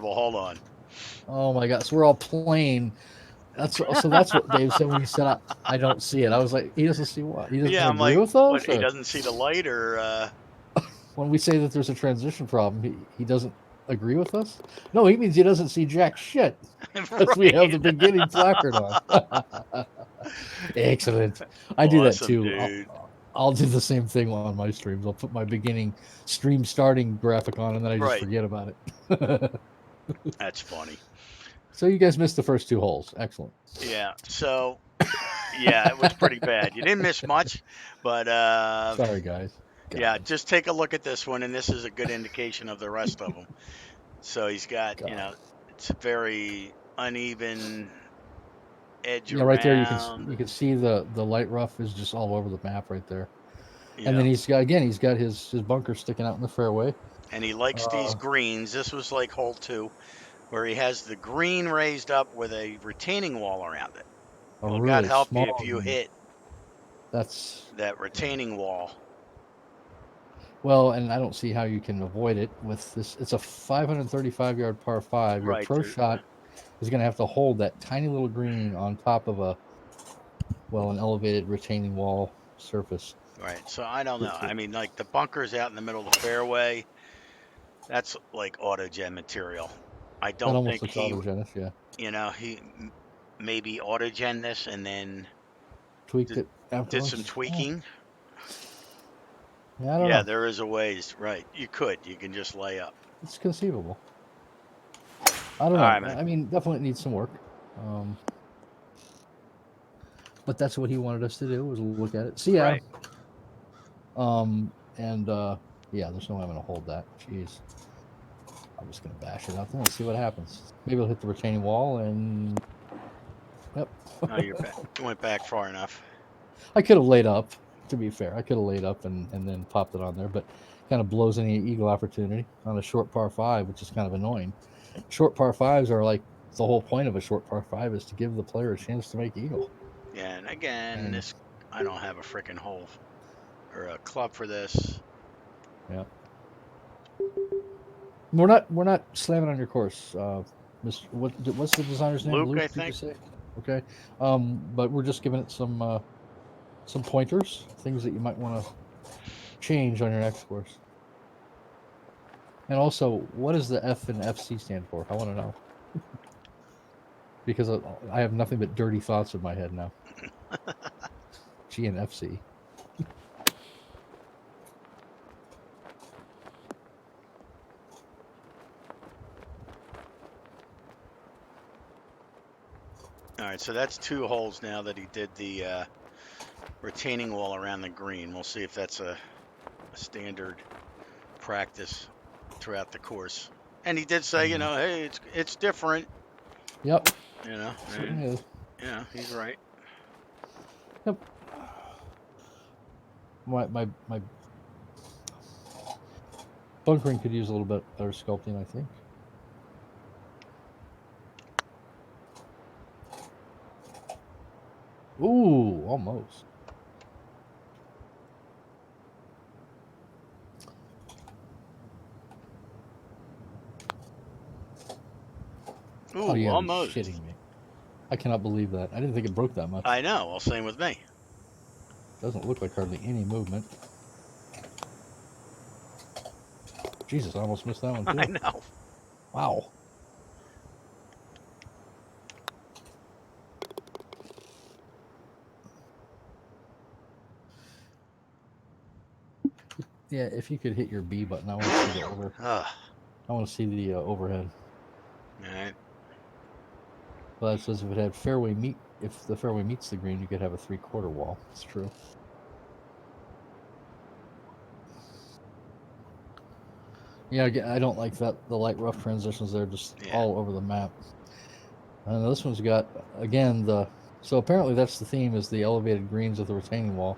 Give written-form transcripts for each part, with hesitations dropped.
Hold on. Oh my God! So we're all playing. That's what Dave said when he said I don't see it. I was like, he doesn't see what? He doesn't Yeah, I'm agree like, with what? us, He or doesn't see the light, or when we say that there's a transition problem, he doesn't agree with us? No, he means he doesn't see jack shit because we have right? the beginning placard on. Excellent. I do that Awesome, too. dude. I'll do the same thing on my streams. I'll put my beginning stream starting graphic on, and then I just Right. forget about it. That's funny. So you guys missed the first two holes. Excellent. Yeah. So yeah, it was pretty bad. You didn't miss much, but Sorry, guys. yeah, God, just take a look at this one, and this is a good indication of the rest of them. So he's got, God. it's a very uneven edge Yeah, right there around. you can see the light rough is just all over the map right there. And then Yeah. he's got his bunker sticking out in the fairway. And he likes these Uh, greens. This was like hole two, where he has the green raised up with a retaining wall around it. a Well, God really help you if small you green. hit That's that yeah. retaining wall. Well, and I don't see how you can avoid it with this. It's a 535-yard par five. Your Right. pro shot is going to have to hold that tiny little green on top of an elevated retaining wall surface. Right. So I don't know. I mean, like the bunkers out in the middle of the fairway, that's like autogen material. I That don't almost think looks he, autogenous. Yeah, he maybe autogen this and then tweaked did, it did some afterwards. tweaking. Yeah, I don't Yeah, know. there is a ways. Right. You could. You can just lay up. It's conceivable. I don't All right, know. man. I mean, definitely needs some work. Um, but that's what he wanted us to do was look at it. See, yeah. Right. And yeah, there's no way I'm gonna hold that. Jeez, I'm just gonna bash it out there and see what happens. Maybe it'll hit the retaining wall, and yep. No, you're back. You went back far enough. I could have laid up. To be fair, I could have laid up and then popped it on there, but kind of blows any eagle opportunity on a short par five, which is kind of annoying. Short par fives are like the whole point of a short par five is to give the player a chance to make eagle. Yeah, and again, And this I don't have a freaking hole or a club for this. yeah, we're not slamming on your course, Mr. What's the designer's name? Luke, Luke? I Did you think. say? Okay, but we're just giving it some pointers, things that you might want to change on your next course. And also, what does the F and FC stand for? I want to know because I have nothing but dirty thoughts in my head now. G and FC. All right, so that's two holes now that he did the retaining wall around the green. We'll see if that's a standard practice throughout the course. And he did say, hey, it's different. Yep, And certainly is. yeah, he's right. Yep. My bunkering could use a little bit better sculpting, I think. Ooh, almost. Oh, Ooh, you gotta be almost. shitting me. I cannot believe that. I didn't think it broke that much. I know. Well, same with me. Doesn't look like hardly any movement. Jesus, I almost missed that one I too. know. Wow. Yeah, if you could hit your B button, I want to see the over. Ugh. I want to see the overhead. All right. Well, that says if the fairway meets the green, you could have a 3/4 wall. It's true. Yeah, I don't like that the light rough transitions there, just Yeah. all over the map. And this one's got again so apparently that's the theme is the elevated greens with the retaining wall.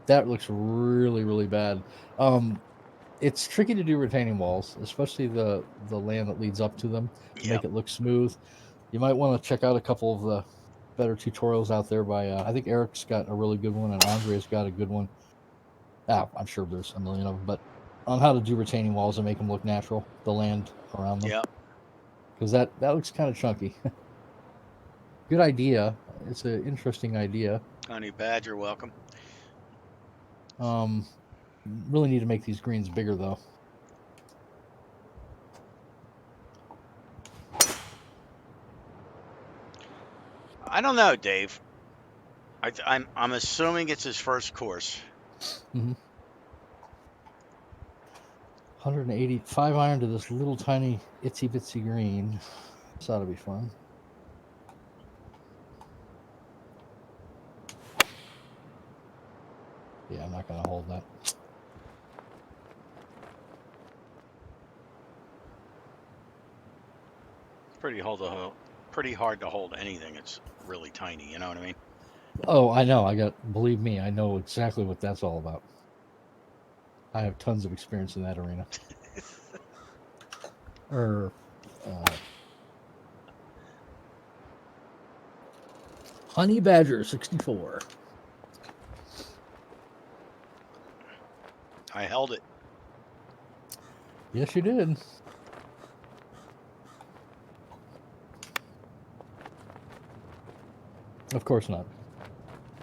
That looks really really bad. It's tricky to do retaining walls, especially the land that leads up to them to make Yep. it look smooth. You might want to check out a couple of the better tutorials out there by I think Eric's got a really good one and Andre's got a good one. I'm sure there's a million of them, but on how to do retaining walls and make them look natural, the land around them. Yep. because that looks kind of chunky. Good idea. It's an interesting idea. Honey Badger, welcome. Really need to make these greens bigger though. I don't know, Dave. I'm assuming it's his first course. 185 iron to this little tiny itsy bitsy green. This ought to be fun. Yeah, I'm not going to hold that. Pretty hard to hold anything. It's really tiny. You know what I mean? Oh, I know. Believe me, I know exactly what that's all about. I have tons of experience in that arena. Honey Badger 64. I held it. Yes, you did. Of course not.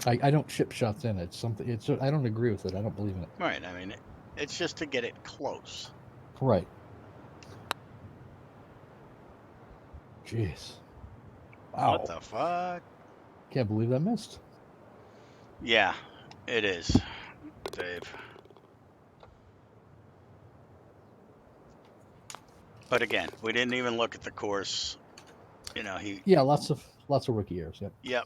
I don't chip shots in. It's something. I don't agree with it. I don't believe in it. Right. I mean, it's just to get it close. Right. Jeez. Wow. What the fuck? Can't believe that missed. Yeah, it is, Dave. But again, we didn't even look at the course. You know, Yeah, lots of rookie errors. Yep. Yep.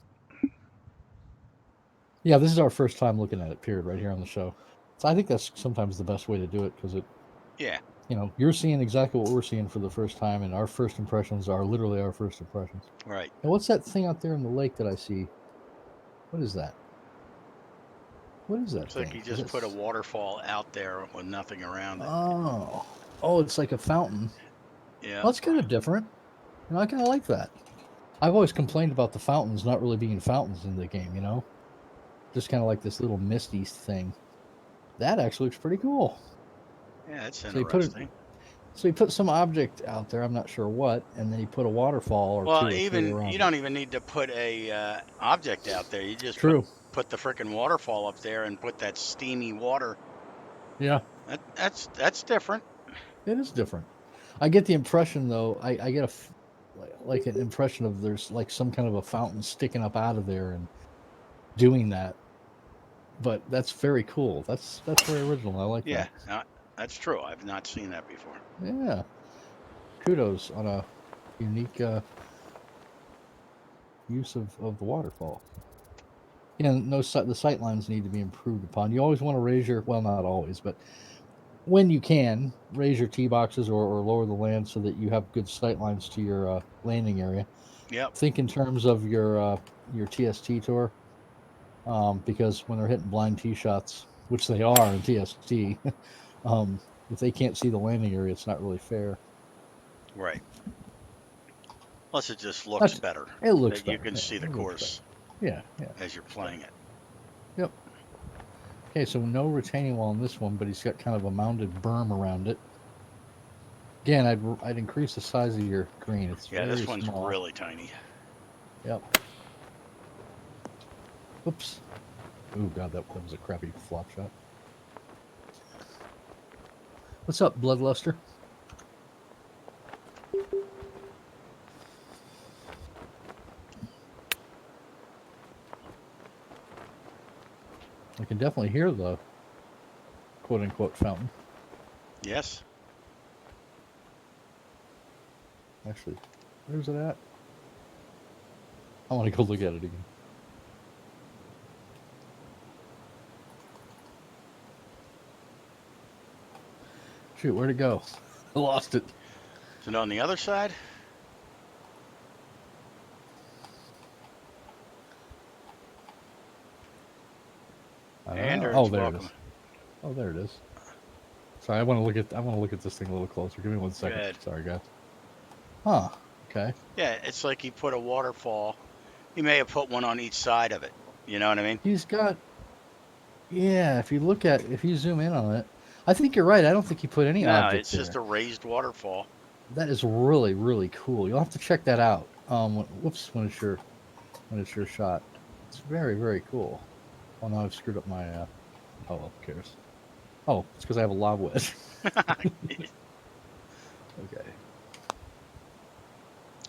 Yeah, this is our first time looking at it. Period. Right here on the show. So I think that's sometimes the best way to do it because it. Yeah. You know, you're seeing exactly what we're seeing for the first time, and our first impressions are literally our first impressions. Right. And what's that thing out there in the lake that I see? What is that? What is that Looks thing? like he just put a waterfall out there with nothing around it. Oh, it's like a fountain. Yeah. Well, that's kind of different. You know, I kind of like that. I've always complained about the fountains not really being fountains in the game, you know? Just kind of like this little misty thing. That actually looks pretty cool. Yeah, that's interesting. So he put some object out there, I'm not sure what, and then he put a waterfall or two or three around you don't even need to put a object out there. You just put the frickin' waterfall up there and put that steamy water. Yeah. That's different. It is different. I get the impression, though, I get like an impression of there's like some kind of a fountain sticking up out of there and doing that. But that's very cool. That's very original. I like that. Yeah, that's true. I've not seen that before. Yeah. Kudos on a unique use of the waterfall. You know, the sight lines need to be improved upon. You always want to raise your, well, not always, but when you can, raise your tee boxes or lower the land so that you have good sight lines to your landing area. Yep. Think in terms of your TST tour, because when they're hitting blind tee shots, which they are in TST, if they can't see the landing area, it's not really fair. Right. Plus, it just looks better. It looks better. You can see the course. Yeah. As you're playing it. Yep. Okay, so no retaining wall on this one, but he's got kind of a mounded berm around it. Again, I'd increase the size of your green. It's this one's small. really tiny. Yep. Oops. Oh god, that was a crappy flop shot. What's up, Bloodluster? I can definitely hear the quote-unquote fountain. Yes. Actually, where's it at? I want to go look at it again. Shoot, where'd it go? I lost it. Is it on the other side? Oh, there it is. Oh, there it is. Sorry, I want to look at this thing a little closer. Give me 1 second. Good. Sorry, guys. Huh. Okay. Yeah, it's like he put a waterfall. He may have put one on each side of it. You know what I mean? He's got. Yeah, if you zoom in on it, I think you're right. I don't think he put any object it's just a raised waterfall. That is really, really cool. You'll have to check that out. Whoops, when it's your shot. It's very, very cool. Oh no, I've screwed up my. Oh, well, who cares? Oh, it's because I have a lob wedge. Okay.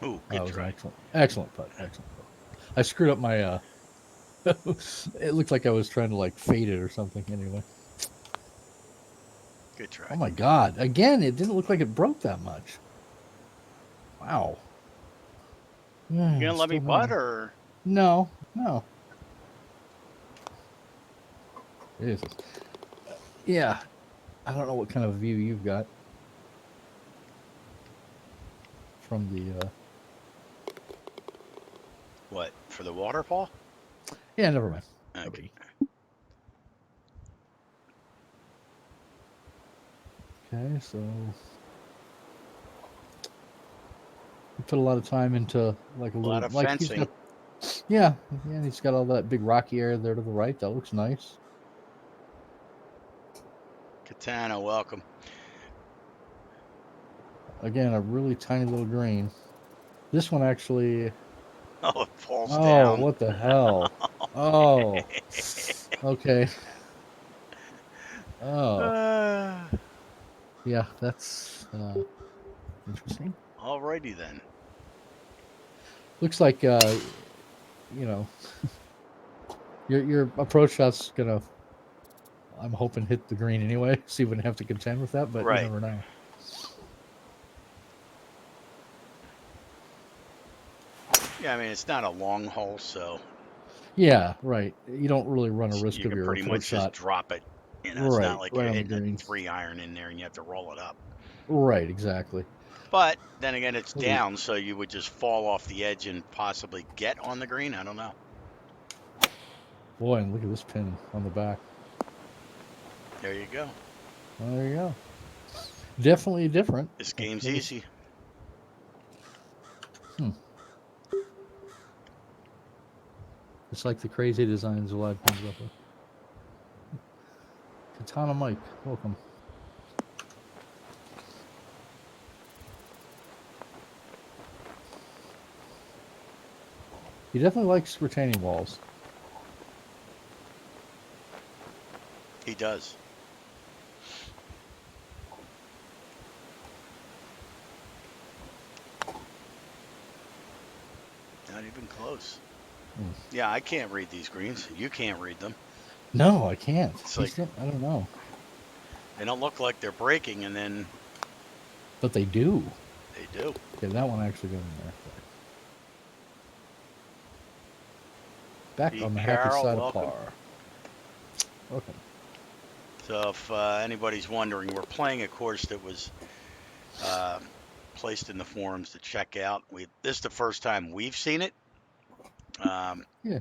Ooh, That good was an try. excellent putt. Excellent putt. I screwed up my. It looked like I was trying to like fade it or something. Anyway. Good try. Oh my god! Again, it didn't look like it broke that much. Wow. Yeah, You gonna let me still putt no. or? No, no. Jesus. Yeah, I don't know what kind of view you've got from the. What, for the waterfall? Yeah, never mind. No Okay. biggie. Okay, so you put a lot of time into like a A lot little of like he's fencing. got. Yeah, yeah, he's got all that big rocky area there to the right. That looks nice. Katana, welcome. Again, a really tiny little green. This one actually. Oh, it falls Oh, down. what the hell? Oh, okay. Oh, Uh, yeah, that's interesting. Alrighty then. Looks like you know, your approach shot's gonna. I'm hoping hit the green anyway, so you wouldn't have to contend with that. But you Right. never know. Yeah, I mean, it's not a long hole, so Yeah, right. You don't really run a risk you of can your pretty approach much just shot. drop it. It's not Right, like right you're on the hitting a green. 3-iron in there and you have to roll it up. Right, exactly. But then again, it's Look at down, so you would just fall off the edge and possibly get on the green. I don't know. boy, and look at this pin on the back. There you go. Well, there you go. Definitely different. This game's easy. It's like the crazy designs Vlad comes up with. Katana Mike, welcome. He definitely likes retaining walls. He does. Not even close. Yeah, I can't read these greens. You can't read them. No, I can't. It's like I don't know. they don't look like they're breaking, and then But they do. they do. Okay, that one actually got in there. Back Pete on the happy Carroll, side welcome. of par. Okay. So if anybody's wondering, we're playing a course that was placed in the forums to check out. This is the first time we've seen it. Yeah.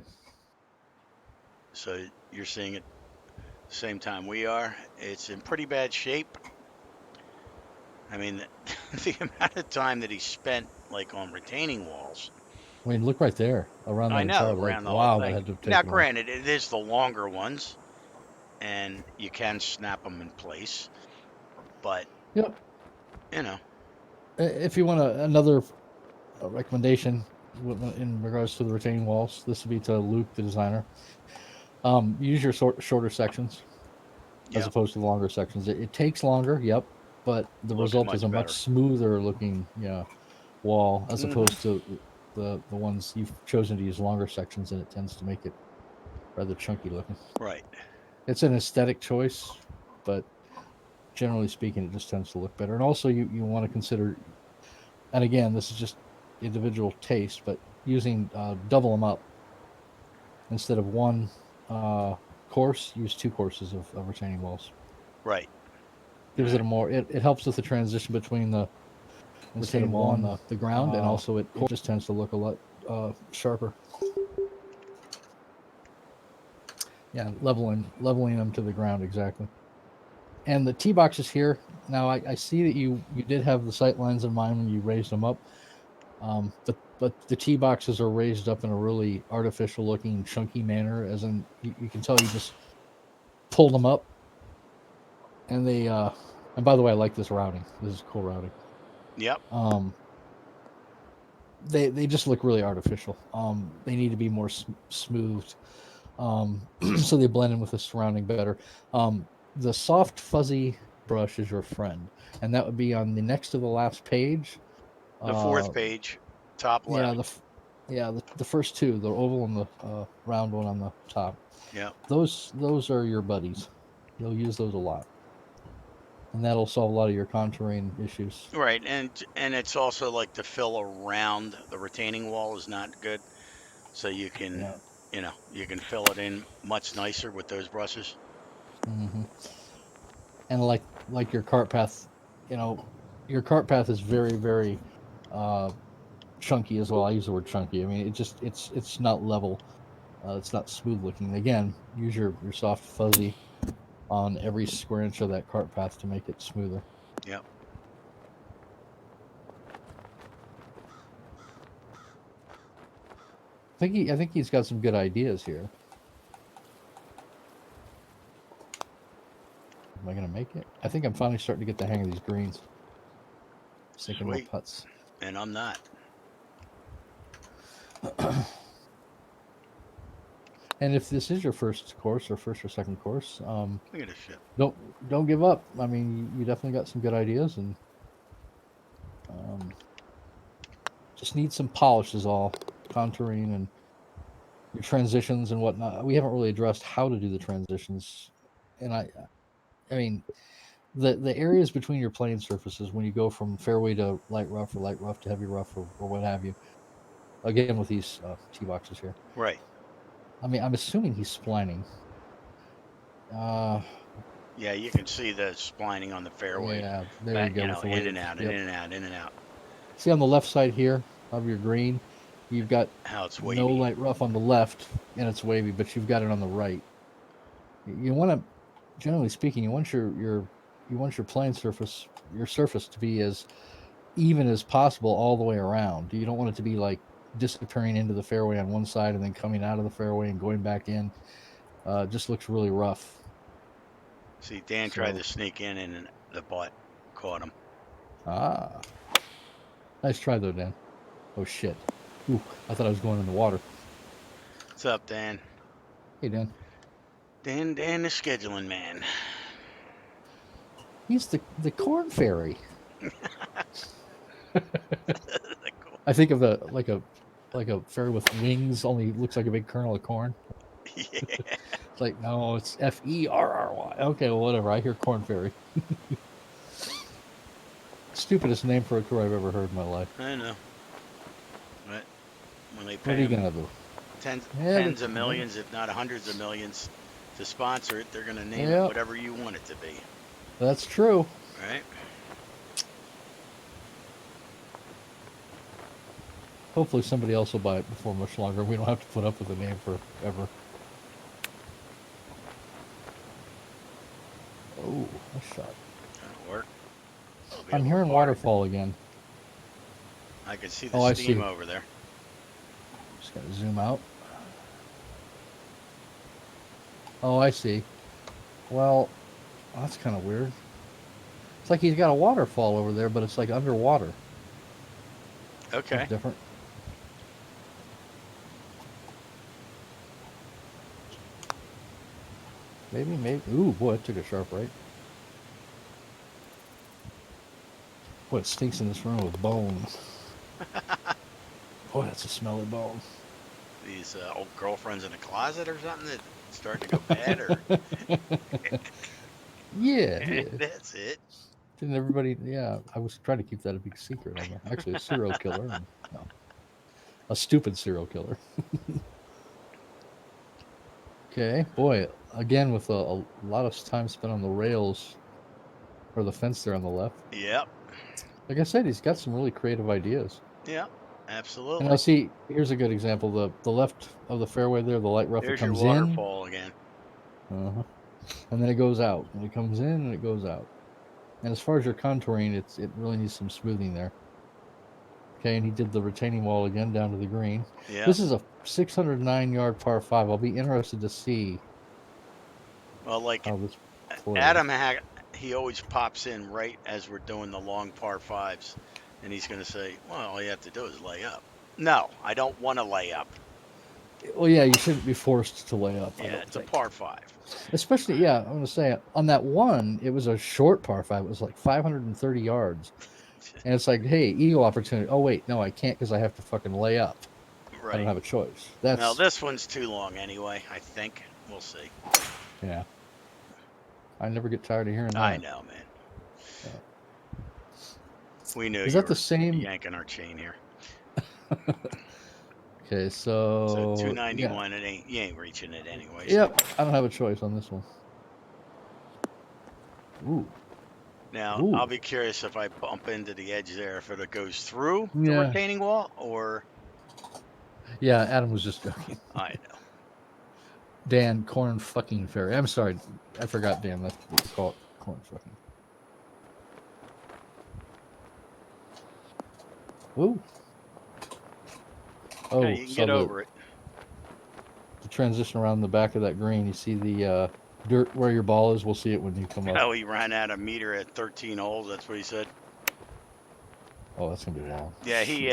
So you're seeing it the same time we are. It's in pretty bad shape. I mean, the amount of time that he spent like on retaining walls. I mean, look right there around I that entire know, lake. around the whole Wow, that thing. had to have Now, taken a while. granted, it is the longer ones, and you can snap them in place. But Yep. you know, If you want another recommendation in regards to the retaining walls, this would be to Luke, the designer. Use your shorter sections as yeah, opposed to the longer sections. It takes longer, yep, but the looks result is much a much better. smoother looking wall as Mhm. opposed to the ones you've chosen to use longer sections, and it tends to make it rather chunky looking. Right. It's an aesthetic choice, but generally speaking, it just tends to look better. And also, you want to consider, and again, this is just individual taste, but using double them up instead of one course, use two courses of retaining walls. Right. Gives Right. it a more. It helps with the transition between the retaining wall and the ground, and also it just tends to look a lot sharper. Yeah, leveling them to the ground exactly. And the tee boxes here. Now I see that you did have the sight lines in mind when you raised them up, but the tee boxes are raised up in a really artificial looking chunky manner. As in, you can tell you just pulled them up, and they. And by the way, I like this routing. This is cool routing. Yep. They just look really artificial. They need to be more smoothed, so they blend in with the surrounding better. The soft fuzzy brush is your friend, and that would be on the next to the last page. The fourth page, top Yeah, left. the first two, the oval and the round one on the top. Yep. Those are your buddies. You'll use those a lot, and that'll solve a lot of your contouring issues. Right, and it's also like the fill around the retaining wall is not good, so you can, Yeah. you can fill it in much nicer with those brushes. hmm And like your cart path, your cart path is very uh, chunky as well. I use the word chunky. I mean, it's not level. It's not smooth looking. Again, use your soft fuzzy on every square inch of that cart path to make it smoother. Yep. I think he's got some good ideas here. Am I gonna make it? I think I'm finally starting to get the hang of these greens. Sinking more Sweet. putts. And I'm not. And if this is your first course or first or second course, Look at this shit. don't give up. I mean, you definitely got some good ideas, and just need some polish is all. Contouring and your transitions and whatnot. We haven't really addressed how to do the transitions, and I mean, the areas between your playing surfaces when you go from fairway to light rough or light rough to heavy rough or what have you. Again, with these tee boxes here. Right. I mean, I'm assuming he's splining. Yeah, you can see the splining on the fairway. Yeah, there you go. With the In wave. and out, Yep. in and out, in and out. See on the left side here of your green, you've got How it's no wavy. light rough on the left, and it's wavy, but you've got it on the right. You want to, generally speaking, you want your playing surface, your surface to be as even as possible all the way around. You don't want it to be like disappearing into the fairway on one side and then coming out of the fairway and going back in. It just looks really rough. See, Dan tried to sneak in and the butt caught him. Nice try though, Dan. Oh shit. Ooh, I thought I was going in the water. What's up, Dan? Hey, Dan. Dan, the scheduling man. He's the corn fairy. I think of the like a fairy with wings, only looks like a big kernel of corn. Yeah. It's like, no, it's Ferry. Okay, well, whatever. I hear corn fairy. Stupidest name for a tour I've ever heard in my life. I know. But when they What pay are you him gonna do? tens of millions, if not hundreds of millions, to sponsor it, they're gonna name it whatever you want it to be. That's true. Right? Hopefully somebody else will buy it before much longer. We don't have to put up with the name forever. Oh, nice shot. That'll work. I'm hearing waterfall again. I can see the steam over there. Just gotta zoom out. Oh, I see. Well, that's kind of weird. It's like he's got a waterfall over there, but it's like underwater. Okay. That's different. Maybe. Ooh, boy, it took a sharp right. Boy, it stinks in this room with bones. Boy, that's a smelly bone. These old girlfriends in the closet or something that starting to go bad, or yeah. That's it. Didn't everybody? Yeah, I was trying to keep that a big secret. I'm actually a serial killer. No, a stupid serial killer. Okay, boy, again with a lot of time spent on the rails or the fence there on the left. Yep. Like I said, he's got some really creative ideas. Yep. Absolutely. And now see, here's a good example. The left of the fairway there, the light rough, There's it comes your waterfall again. and then it goes out. And it comes in and it goes out. And as far as your contouring, it really needs some smoothing there. Okay, and he did the retaining wall again down to the green. Yeah. This is a 609-yard par 5. I'll be interested to see. Well, like how this plays. Adam, he always pops in right as we're doing the long par 5s And he's going to say, well, all you have to do is lay up. No, I don't want to lay up. Well, yeah, you shouldn't be forced to lay up. I Yeah, don't it's a think. par 5. Especially, yeah, I'm gonna say on that one, it was a short par 5. It was like 530 yards, and it's like, hey, eagle opportunity. Oh wait, no, I can't because I have to fucking lay up. I don't Right. have a choice. Now, That's this one's too long anyway, I think. We'll see. yeah. I never get tired of hearing that. I know, man. Yeah. We knew Is you that the were same? yanking our chain here. Okay, So so 291, you ain't reaching it anyways. Yep, I don't have a choice on this one. Ooh. Now, Ooh. I'll be curious if I bump into the edge there, if it goes through the Yeah. retaining wall or. Yeah, Adam was just joking. I know. Dan, corn fucking fairy. I'm sorry, I forgot, Dan. That's what we call it, corn fucking. Ooh. Oh, Okay, you can get over it. The transition around the back of that green, you see the dirt where your ball is. We'll see it when you come up. Oh, he ran out a meter at 13 holes. That's what he said. Oh, that's gonna be long. Yeah, he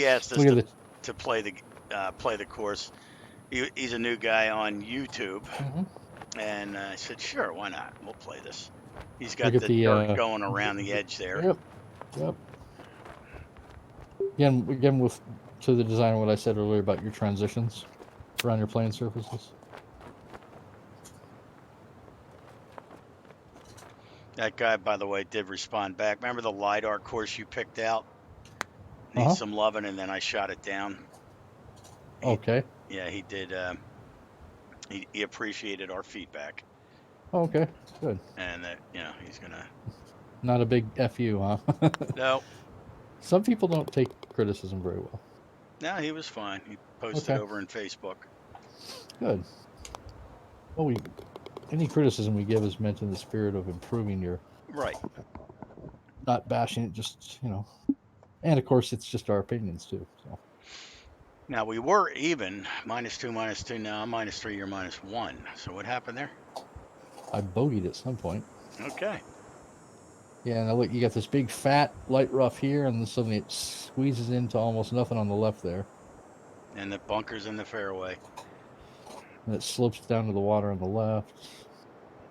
asked us Look at to play the course. He's a new guy on YouTube, and I said, sure, why not? We'll play this. He's got Look at the dirt going around the edge there. Yep. Again, with to the design of what I said earlier about your transitions around your playing surfaces. That guy, by the way, did respond back. Remember the LiDAR course you picked out? Needs some loving, and then I shot it down. Okay. Yeah, he did. He appreciated our feedback. Okay, good. And he's gonna. Not a big FU, huh? No. Some people don't take criticism very well. No, he was fine. He posted over in Facebook. Good. Well, any criticism we give is meant in the spirit of improving your. Right. Not bashing it, just and of course it's just our opinions too. So. Now we were even -2, now I'm -3, you're -1. So what happened there? I bogeyed at some point. Okay. Yeah, now look, you got this big fat light rough here, and then suddenly it squeezes into almost nothing on the left there. And the bunker's in the fairway. And it slopes down to the water on the left.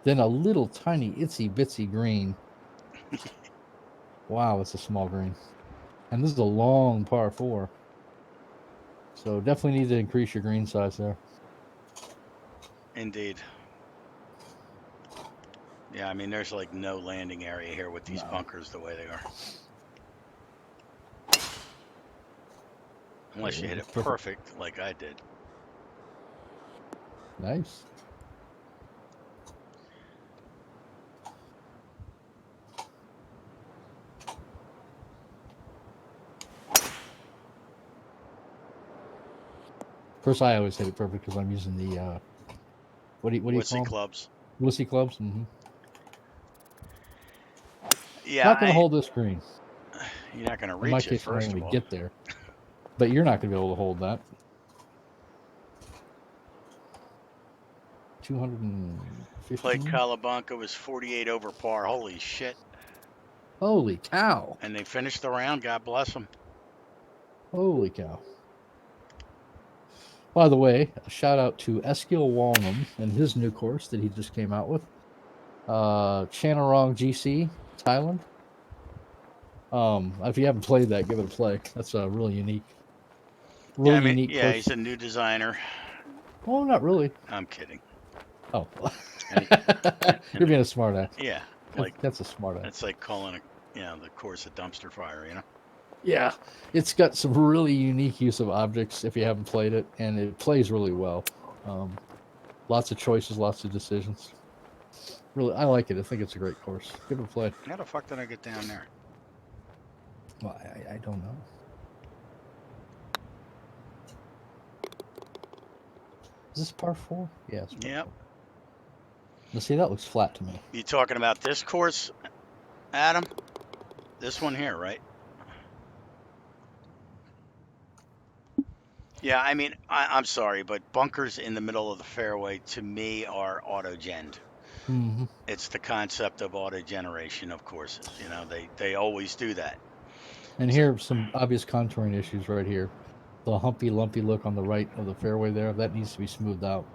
Then a little tiny itsy bitsy green. Wow, it's a small green. And this is a long par 4. So definitely need to increase your green size there. Indeed. Yeah, I mean, there's like no landing area here with these bunkers the way they are. Unless you hit it perfect like I did. Nice. Of course, I always hit it perfect because I'm using the what do you call them? Clubs. Wussy clubs. Mm-hmm. Yeah. Not going to hold this green. You're not going to reach in my it, case, first I'm of going all. to get there. But you're not going to be able to hold that. 215. Played Calabunca, was 48 over par. Holy shit. Holy cow. And they finished the round. God bless them. Holy cow. By the way, a shout out to Eskil Walnum and his new course that he just came out with. Chanarong GC, Thailand. If you haven't played that, give it a play. That's a really unique. Unique course. He's a new designer. Oh, not really. I'm kidding. Oh. You're being a smart ass. Yeah. That's a smart ass. It's like calling the course a dumpster fire, Yeah, it's got some really unique use of objects if you haven't played it, and it plays really well. Lots of choices, lots of decisions. Really, I like it. I think it's a great course. Give it a play. How the fuck did I get down there? Well, I don't know. Is this par 4? Yeah. Yep. Now, see, that looks flat to me. You talking about this course, Adam? This one here, right? Yeah, I mean, I'm sorry, but bunkers in the middle of the fairway, to me, are auto-genned. Mm-hmm. It's the concept of auto-generation of courses. They always do that. And here, some obvious contouring issues right here. The humpy, lumpy look on the right of the fairway there, that needs to be smoothed out.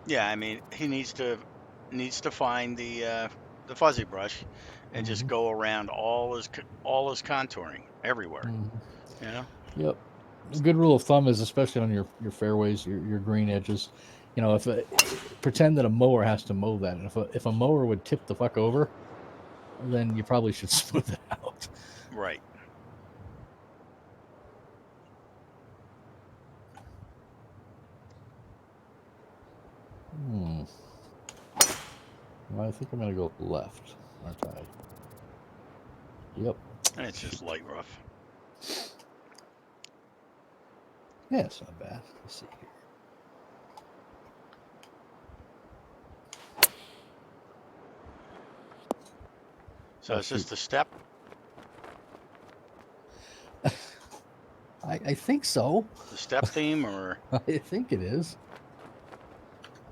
Yeah, I mean, he needs to find the fuzzy brush and just go around all his contouring everywhere. Mm-hmm. You know. Yep. A good rule of thumb is, especially on your fairways, your green edges, you know, pretend that a mower has to mow that, and if a mower would tip the fuck over, then you probably should smooth it out. Right. Well, I think I'm gonna go left, aren't I? Yep. And it's just light rough. Yeah, it's not bad. Let's see here. So is this the step? I think so. The step theme, or I think it is.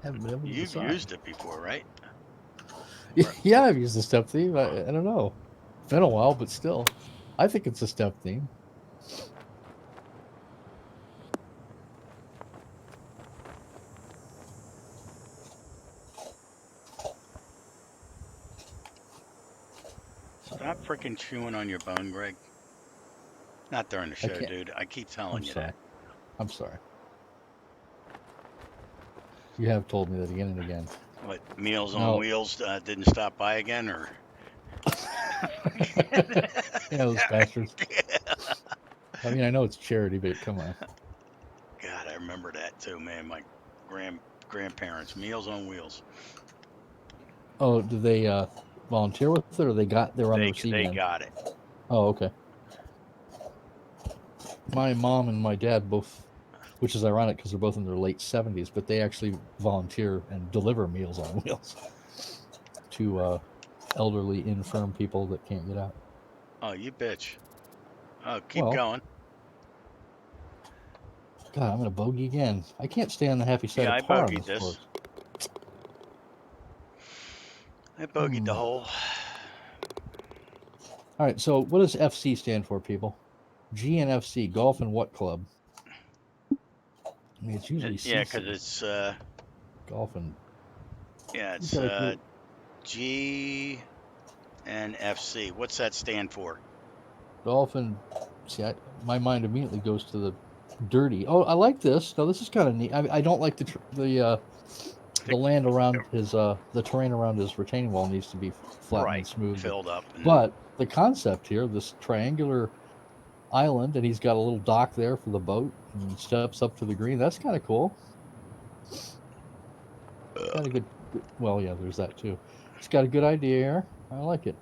Haven't been able to you've decide. used it before, right? Yeah, I've used the step theme. I don't know. It's been a while, but still, I think it's a step theme. Stop freaking chewing on your bone, Greg. Not during the show, dude. I keep telling you that. I'm sorry. You have told me that again and again. What, Meals on Wheels didn't stop by again, or? Yeah, those bastards. I mean, I know it's charity, but come on. God, I remember that too, man. My grandparents, Meals on Wheels. Oh, did they volunteer with it, or they're on the receiving end? They got it. Oh, okay. My mom and my dad both, which is ironic because they're both in their late 70s, but they actually volunteer and deliver Meals on Wheels to elderly, infirm people that can't get out. Oh, you bitch. Oh, keep going. God, I'm going to bogey again. I can't stay on the happy side of par on this course. I bogeyed the hole. All right, so what does FC stand for, people? GNFC, golf and what club? I mean, it's usually CC. Yeah, because it's golf and. Yeah, it's G and FC. What's that stand for? Golf and. See, my mind immediately goes to the dirty. Oh, I like this. No, this is kind of neat. I don't like the land around his the terrain around his retaining wall needs to be flat and smooth, filled up. But the concept here, this triangular island, and he's got a little dock there for the boat and steps up to the green. That's kind of cool. Got a good. Well, yeah, there's that too. It's got a good idea here. I like it.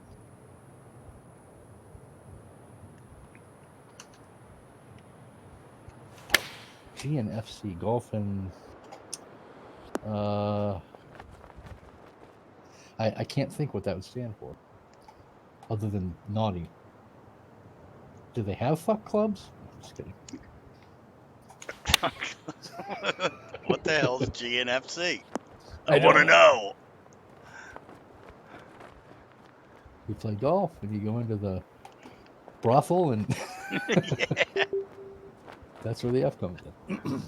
GNFC golf and I can't think what that would stand for, other than naughty. Do they have fuck clubs? I'm just kidding. What the hell is GNFC? I want to know. You play golf and you go into the brothel, and yeah. That's where the F comes in.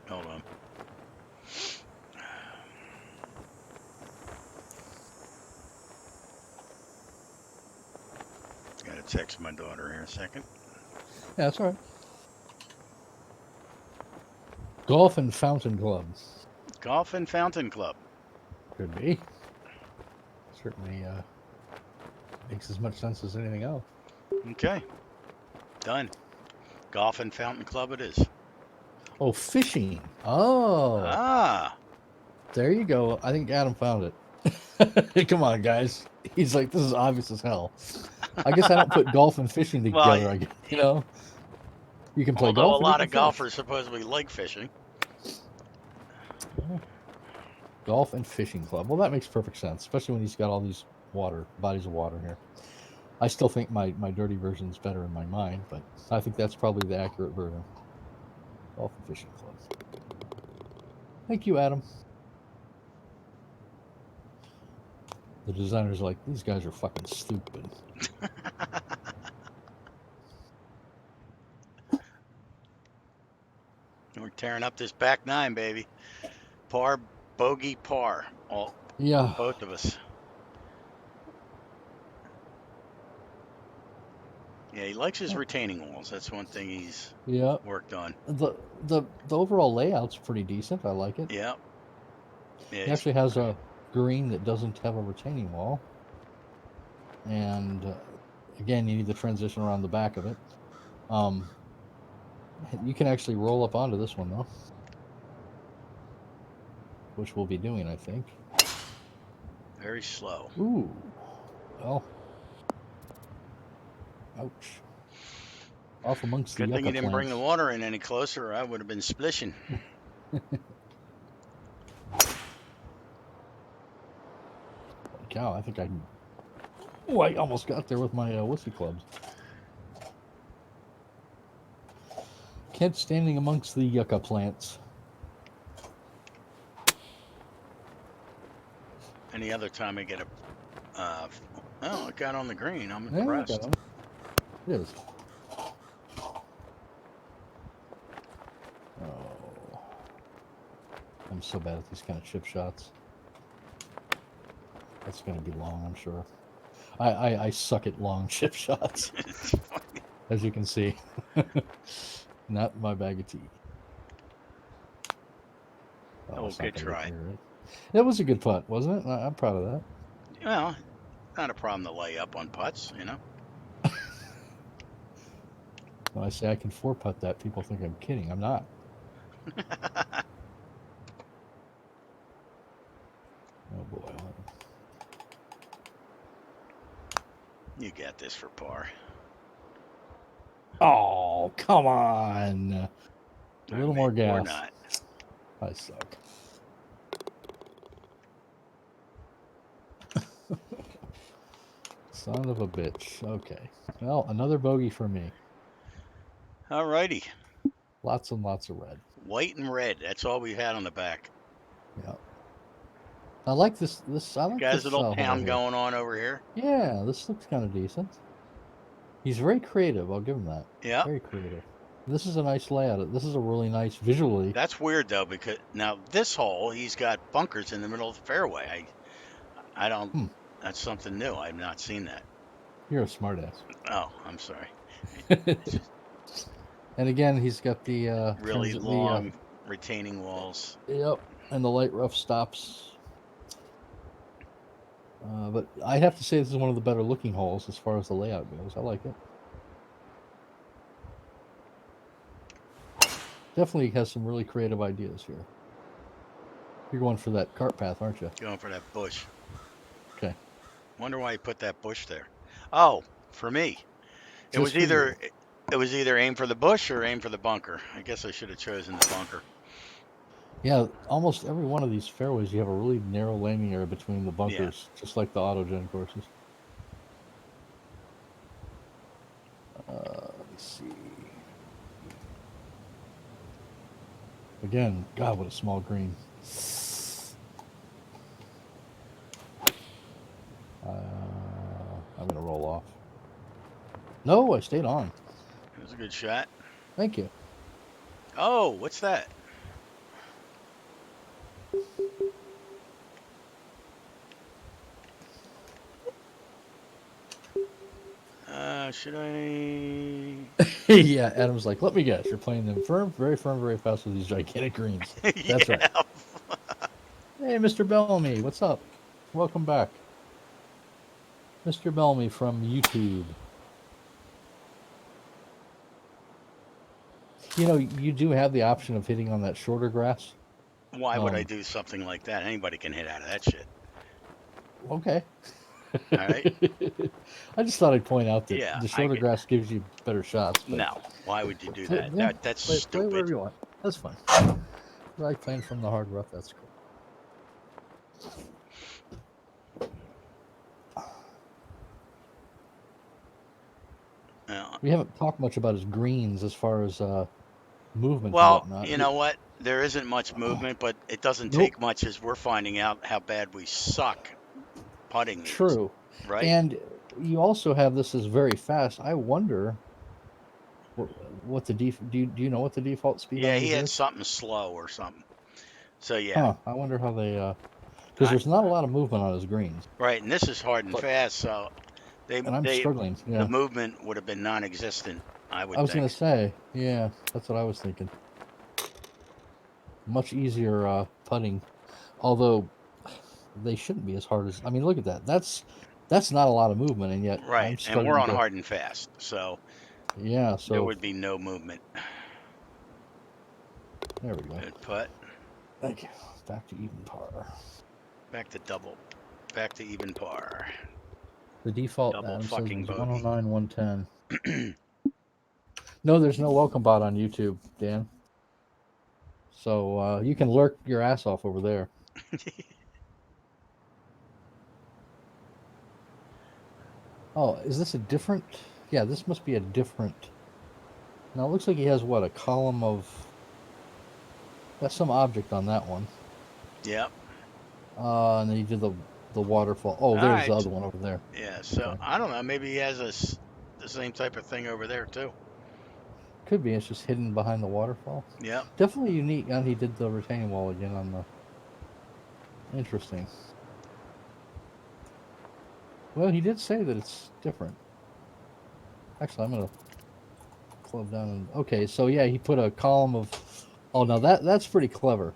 Hold on. Gotta text my daughter here a second. Yeah, that's all right. Golf and Fountain Club. Golf and Fountain Club. Could be. Certainly makes as much sense as anything else. Okay. Done. Golf and Fountain Club it is. Oh, fishing. Oh. Ah. There you go. I think Adam found it. Come on, guys. He's like, this is obvious as hell. I guess I don't put golf and fishing together. Well, I guess, you know, you can play golf. A lot of golfers supposedly like fishing. Golf and fishing club. Well, that makes perfect sense, especially when he's got all these bodies of water here. I still think my dirty version is better in my mind, but I think that's probably the accurate version. Golf and fishing club. Thank you, Adam. The designer's like, these guys are fucking stupid. We're tearing up this back nine, baby. Par, bogey, par. All Yeah. both of us. Yeah, he likes his retaining walls. That's one thing he's Yeah. worked on. The overall layout's pretty decent. I like it. Yeah. Yeah. He actually has a green that doesn't have a retaining wall. And again, you need the transition around the back of it. You can actually roll up onto this one, though. Which we'll be doing, I think. Very slow. Ooh. Well. Ouch. Off amongst the Good thing you yucca didn't bring plants. the water in any closer, or I would have been splishing. Cow, I think I can... Oh, I almost got there with my whiskey clubs. Kent standing amongst the yucca plants. Any other time I get a... oh, it got on the green. I'm Yeah, impressed. got it is. Oh. I'm so bad at these kind of chip shots. That's going to be long, I'm sure. I suck at long chip shots, as you can see. Not my bag of tea. Oh, it's not good gonna try. get me, right? That was a good putt, wasn't it? I'm proud of that. Well, not a problem to lay up on putts, you know. When I say I can 4-putt that, people think I'm kidding. I'm not. Oh boy. You got this for par. Oh, come on. A little more gas. Or not. I suck. Son of a bitch. Okay. Well, another bogey for me. All righty. Lots and lots of red. White and red. That's all we had on the back. Yeah. I like this. I like Got his this little hole pound here. going on over here. Yeah, this looks kind of decent. He's very creative. I'll give him that. Yeah. Very creative. This is a nice layout. This is a really nice visually. That's weird though, because now this hole he's got bunkers in the middle of the fairway. I don't. That's something new. I've not seen that. You're a smartass. Oh, I'm sorry. And again, he's got the Really long retaining walls. Yep, and the light rough stops. But I have to say this is one of the better looking holes as far as the layout goes. I like it. Definitely has some really creative ideas here. You're going for that cart path, aren't you? Going for that bush. Okay. Wonder why he put that bush there. Oh, for me. It was either aim for the bush or aim for the bunker. I guess I should have chosen the bunker. Yeah, almost every one of these fairways, you have a really narrow landing area between the bunkers, just like the autogen courses. Let me see. Again, God, what a small green. I'm going to roll off. No, I stayed on. It was a good shot. Thank you. Oh, what's that? Should I? Yeah, Adam's like, let me guess. You're playing them firm, very fast with these gigantic greens. That's right. Hey, Mr. Bellamy, what's up? Welcome back. Mr. Bellamy from YouTube. You know, you do have the option of hitting on that shorter grass. Why would I do something like that? Anybody can hit out of that shit. Okay. All right. I just thought I'd point out that the shorter grass gives you better shots. But... No, why would you do that? Yeah, that's stupid. Play wherever you want. That's fine. Right, playing from the hard rough. That's cool. We haven't talked much about his greens as far as movement. Well, and whatnot. you know what? there isn't much movement, but it doesn't Nope. take much as we're finding out how bad we suck putting these, True. right? And you also have this is very fast. I wonder what the do you know what the default speed Yeah, on he these had is? something slow or something. So yeah, Huh. I wonder how they because I, there's not a lot of movement on his greens. right, and this is hard and But fast, so and I'm they struggling. the Yeah. movement would have been non-existent, I I would was gonna think. say, yeah, that's what I was thinking. Much easier putting, although they shouldn't be as hard as. I mean, look at that. That's not a lot of movement, and yet Right, I'm and we're struggling on to. hard and fast, so Yeah. there So would be no movement. there we go. Good putt. Thank you. Back to even par. Back to even par. The default Double Adam says fucking was bogey. 109, 110. No, there's no welcome bot on YouTube, Dan. So you can lurk your ass off over there. Oh, is this a different? Yeah, this must be a different. Now it looks like he has what, a column of. That's some object on that one. Yep. And then he did the waterfall. Oh, All there's the right. other one over there. Yeah. So Okay. I don't know. Maybe he has the same type of thing over there too. Could be. It's just hidden behind the waterfall. Yep. Definitely unique. And he did the retaining wall again on the. Interesting. Well, he did say that it's different. Actually, I'm gonna club down and okay. So yeah, he put a column of. Oh, now that's pretty clever.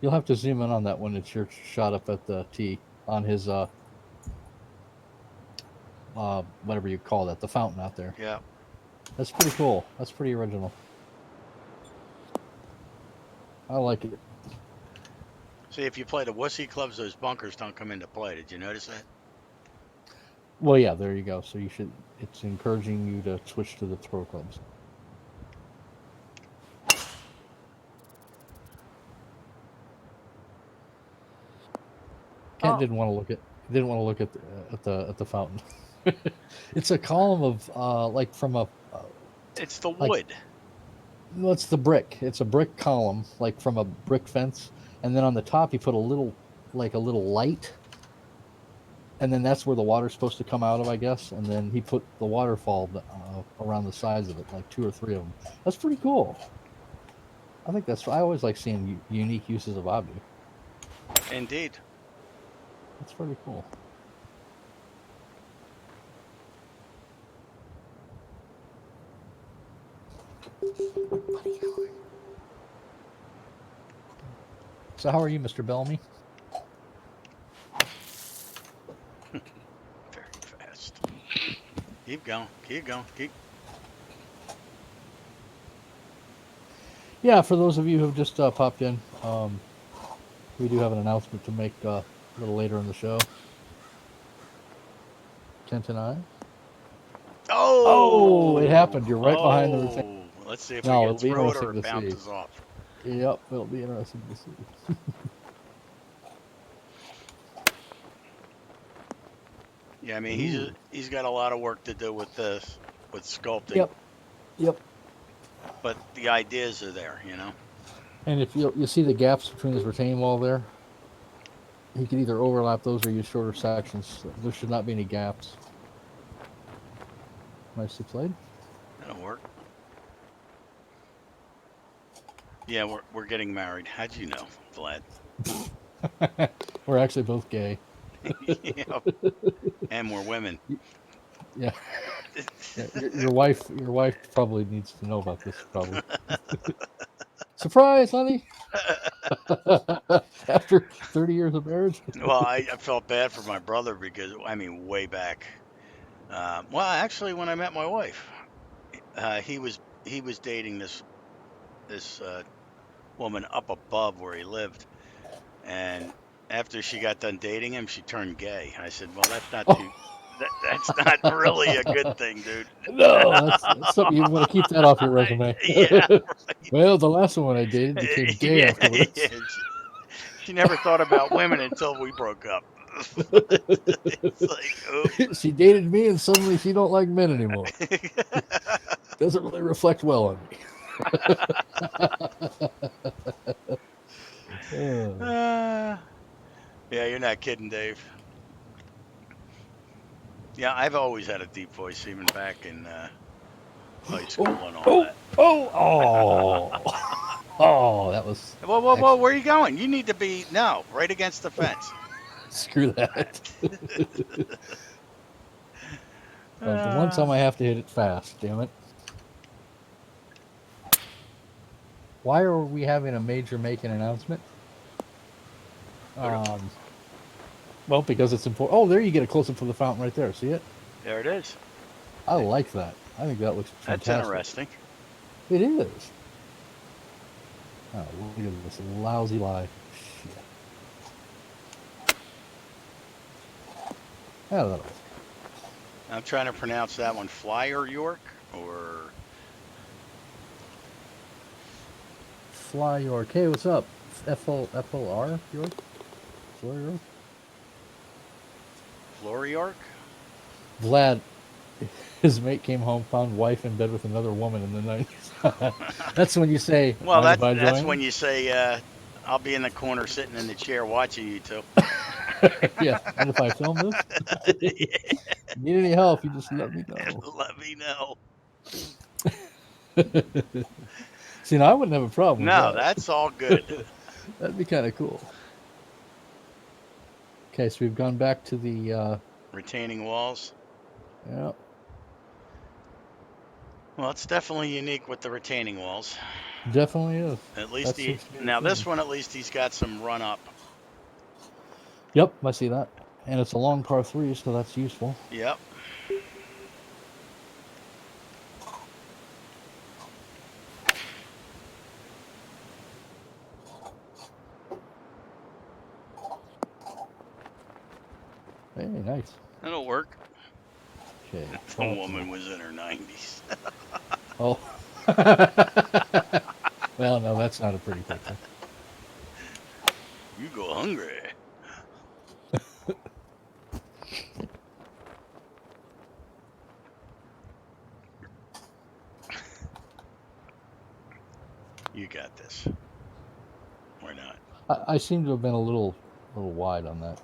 You'll have to zoom in on that when it's your shot up at the tee on his whatever you call that, the fountain out there. Yep. That's pretty cool. That's pretty original. I like it. See, if you play the wussy clubs, those bunkers don't come into play. Did you notice that? Well, yeah, there you go. So you should. It's encouraging you to switch to the throw clubs. Kent didn't want to look at the fountain. It's a column of like from a. It's the Like- wood. No, it's the brick. It's a brick column, like from a brick fence, and then on the top he put a little light, and then that's where the water's supposed to come out of, I guess. And then he put the waterfall around the sides of it, like 2 or 3 of them. That's pretty cool. I think that's. I always like seeing unique uses of object. Indeed. That's pretty cool. So how are you, Mr. Bellamy? Very fast. Keep going. Keep going. Keep. Yeah, for those of you who've just popped in, we do have an announcement to make a little later in the show. Kent and I. Oh! Oh, it happened. You're right behind the retain- Let's see if No, we it'll can be throw it or interesting it to see. bounces off. Yep, it'll be interesting to see. Yeah, I mean Ooh. he's got a lot of work to do with sculpting. Yep. But the ideas are there, you know. And if you see the gaps between his retaining wall there, he could either overlap those or use shorter sections. There should not be any gaps. Nicely played. That'll work. Yeah, we're getting married. How'd you know, Vlad? We're actually both gay. Yep. And we're women. Yeah. Yeah, your wife probably needs to know about this. Probably. Surprise, honey! After 30 years of marriage. Well, I felt bad for my brother because I mean, way back. Well, actually, when I met my wife, he was dating this woman up above where he lived, and after she got done dating him, she turned gay. I said, "Well, that's not too. That's not really a good thing, dude." No, that's something you want to keep that off your resume. Yeah. Right. Well, the last one I dated became gay Yeah, afterwards. yeah. She never thought about women until we broke up. It's like, oops. She dated me, and suddenly she don't like men anymore. Doesn't really reflect well on me. Uh, Yeah, you're not kidding, Dave. Yeah, I've always had a deep voice, even back in high school and all that. oh, that was Whoa, whoa, whoa! excellent. Where are you going? You need to be right against the fence. Screw that. The one Uh, time I have to hit it fast, damn it. Why are we having a major make an announcement? Well, because it's important. Oh, there you get a close up of the fountain right there. See it? there it is. I like that. I think that looks That's fantastic. interesting. It is. Oh, look at this lousy lie. Shit. Oh, that'll. I'm trying to pronounce that one. Flyer York or Fly York. Hey, what's up? FLR York? Fleur York? Flory York? Vlad, his mate came home, found wife in bed with another woman in the 90s. That's when you say, Well, mind if I that's join? when you say, "I'll be in the corner sitting in the chair watching you two." Yeah, and if I film this? Need any help, you just let me know. Let me know. See, now I wouldn't have a problem with No, that. that's all good. That'd be kind of cool. Okay, so we've gone back to the, Retaining walls. yeah. Well, it's definitely unique with the retaining walls. Definitely is. At least That seems to be the now this theme. one, at least he's got some run up. Yep, I see that. And it's a long par 3, so that's useful. Yep. Hey, nice. That'll work. Okay. The woman was in her 90s. Oh. Well, no, that's not a pretty picture. You go hungry. You got this. Or not. I seem to have been a little wide on that.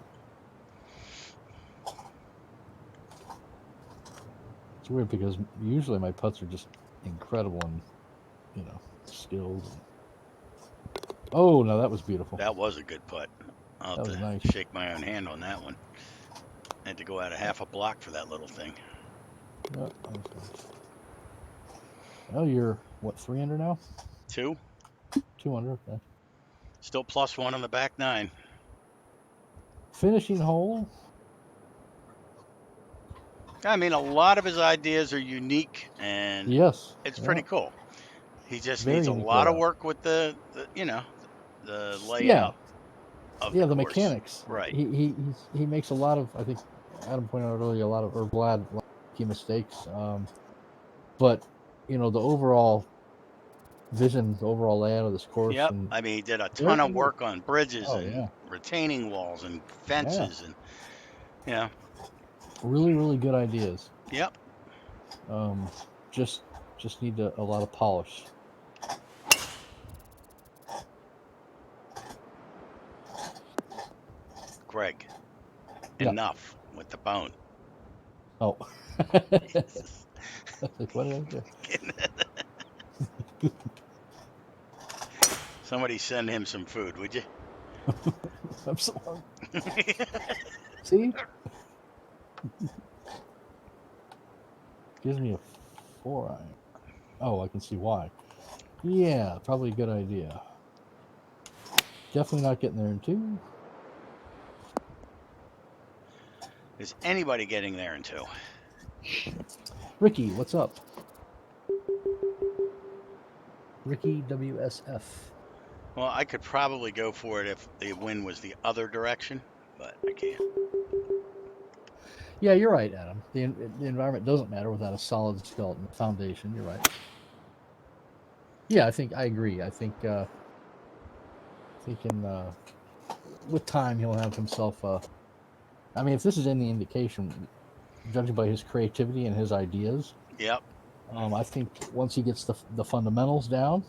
It's weird because usually my putts are just incredible and, skilled. Oh, no, that was beautiful. That was a good putt. I'll have That was to nice. shake my own hand on that one. I had to go out a half a block for that little thing. Yep, that was nice. Oh, you're, what, 3 under now? 2. 2 under, okay. Still +1 on the back 9. Finishing hole. I mean, a lot of his ideas are unique, and Yes. it's yeah. pretty cool. He just Very needs a unique lot of layout. work with the layout Yeah. of Yeah, the the course. mechanics. Right. He makes a lot of, I think Adam pointed out earlier, or Vlad, key mistakes. But the overall vision, the overall layout of this course, Yep. and I mean, he did a ton of work on bridges Oh, and yeah. retaining walls and fences and really, really good ideas. Yep. Just need a lot of polish. Greg, Yeah. enough with the bone. Oh. What did I do? Somebody send him some food, would you? I'm so hungry. See? Gives me a 4-iron. Oh, I can see why. Yeah, probably a good idea. Definitely not getting there in 2. Is anybody getting there in 2? Ricky, what's up? Ricky WSF. Well, I could probably go for it if the wind was the other direction, but I can't. Yeah, you're right, Adam. The environment doesn't matter without a solid skeleton foundation. You're right. Yeah, I agree. I think with time he'll have himself. I mean, if this is any indication, judging by his creativity and his ideas, Yep. I think once he gets the fundamentals down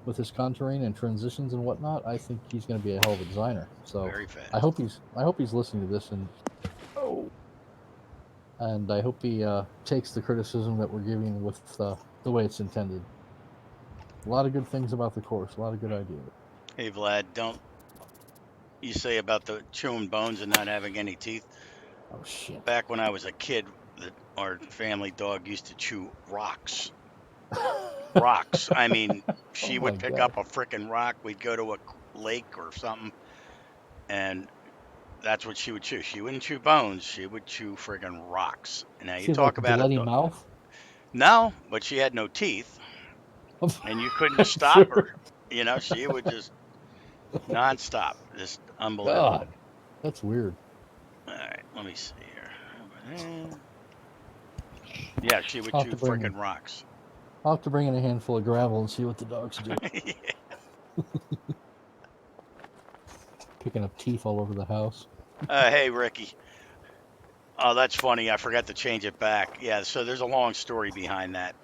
with his contouring and transitions and whatnot, I think he's going to be a hell of a designer. So Very fast. I hope he's listening to this, and I hope he takes the criticism that we're giving with the way it's intended. A lot of good things about the course, a lot of good ideas. Hey Vlad, don't you say about the chewing bones and not having any teeth? Oh shit! Back when I was a kid, our family dog used to chew rocks. Rocks. I mean, she Oh would my pick god! up a freaking rock. We'd go to a lake or something, and that's what she would chew. She wouldn't chew bones. She would chew friggin' rocks. Now you She had like talk a about a bloody dog. mouth. No, but she had no teeth, and you couldn't stop her. Sure. You know, she would just nonstop, just unbelievable. God, that's weird. All right, let me see here. Yeah, she would I'll have chew to bring frickin' rocks. I'll have to bring in a handful of gravel and see what the dogs do. Picking up teeth all over the house. Hey, Ricky. Oh, that's funny. I forgot to change it back. Yeah, so there's a long story behind that,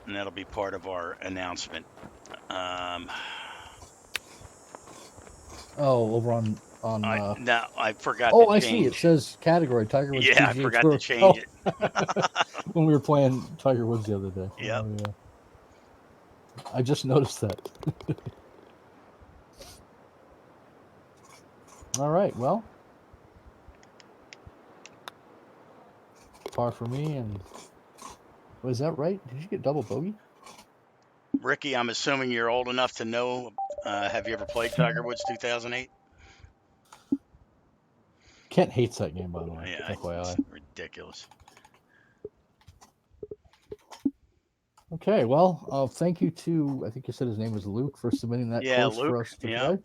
and that'll be part of our announcement. Oh, over on I forgot to Oh, I see. It change. says category Tiger Woods Yeah, I PGA forgot to Tour. change Oh, it. when we were playing Tiger Woods the other day. Yep. Oh yeah. I just noticed that. All right. Well, par for me. And was that right? Did you get double bogey? Ricky, I'm assuming you're old enough to know. Have you ever played Tiger Woods 2008? Kent hates that game, by the way. Yeah, it's FYI. ridiculous. Okay. Well, thank you to, I think you said his name was Luke, for submitting that Yeah, course for Luke. us to Yeah. play.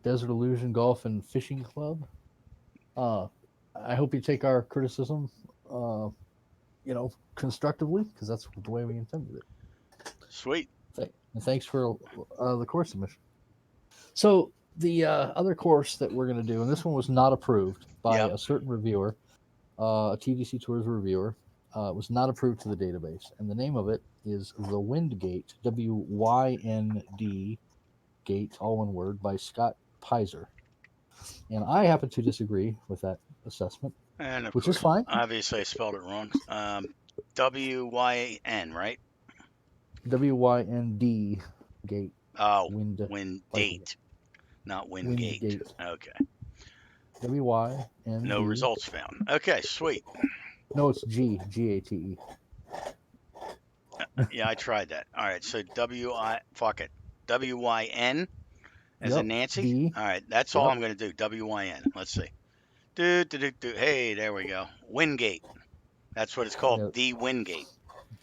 Desert Illusion Golf and Fishing Club. I hope you take our criticism, constructively, because that's the way we intended it. Sweet. And thanks for the course submission. So the other course that we're going to do, and this one was not approved by Yep. a certain reviewer, a TGC Tours reviewer, was not approved to the database, and the name of it is The Windgate, WYND Gate, all one word, by Scott Pizer. And I happen to disagree with that assessment, And of which course, is fine. obviously I spelled it wrong. WYN, right? WYND Gate. Oh, Wind Windgate, not Wingate. Windgate. Okay. WYND. No results found. Okay, sweet. No, it's Gate. Yeah, I tried that. All right, so WYN as in Nancy. D. All right, that's all Yep. I'm going to do. WYN. Let's see. Do. Hey, there we go. Wingate. That's what it's called. Yep. The Wingate.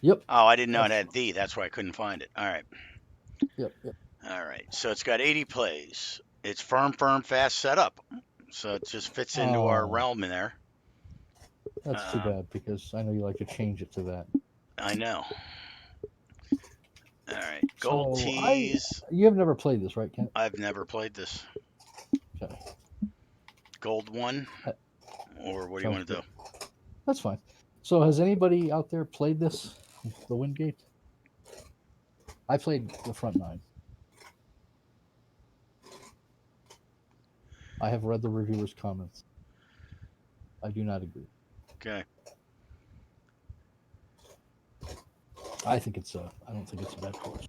Yep. Oh, I didn't know it had the. That's why I couldn't find it. All right. Yep. All right. So it's got 80 plays. It's firm, fast setup. So it just fits into our realm in there. That's too bad, because I know you like to change it to that. I know. All right. Gold tees. You have never played this, right, Kent? I've never played this. Okay. Gold one? Or what do you want to do? That's fine. So has anybody out there played this, the Windgate? I played the front nine. I have read the reviewer's comments. I do not agree. Okay. I don't think it's a bad course.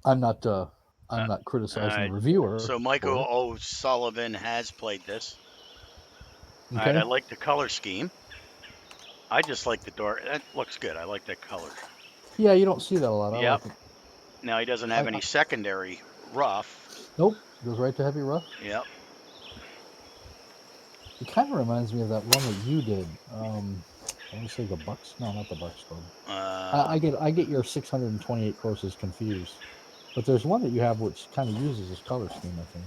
I'm not criticizing the reviewer. So Michael O'Sullivan has played this. Okay. All right, I like the color scheme. I just like the dark. That looks good. I like that color. Yeah, you don't see that a lot. Yep. I like it. Now he doesn't have any secondary rough. Nope. Goes right to heavy rough. Yep. It kind of reminds me of that one that you did. I want to say the Bucks. No, not the Bucks Club. I get your 628 courses confused, but there's one that you have which kind of uses this color scheme, I think,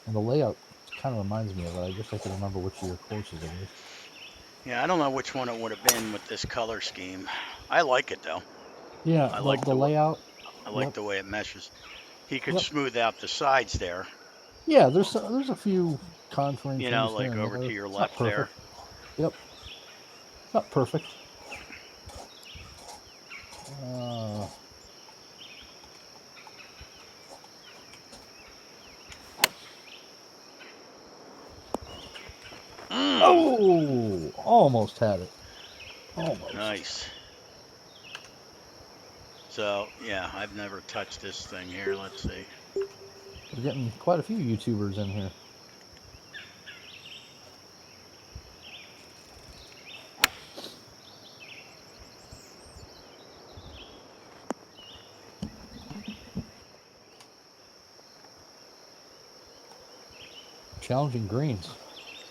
and the layout kind of reminds me of it. I guess I can remember which of your courses it is. Yeah, I don't know which one it would have been with this color scheme. I like it though. Yeah, I like the layout. I like the way it meshes. He could smooth out the sides there. Yeah, there's a few contouring You know, things here like and over there. to your It's not left there. perfect. Yep, it's not perfect. Uh, Mm, oh, almost had it. Almost. nice. So, yeah, I've never touched this thing here. Let's see. We're getting quite a few YouTubers in here. Challenging greens.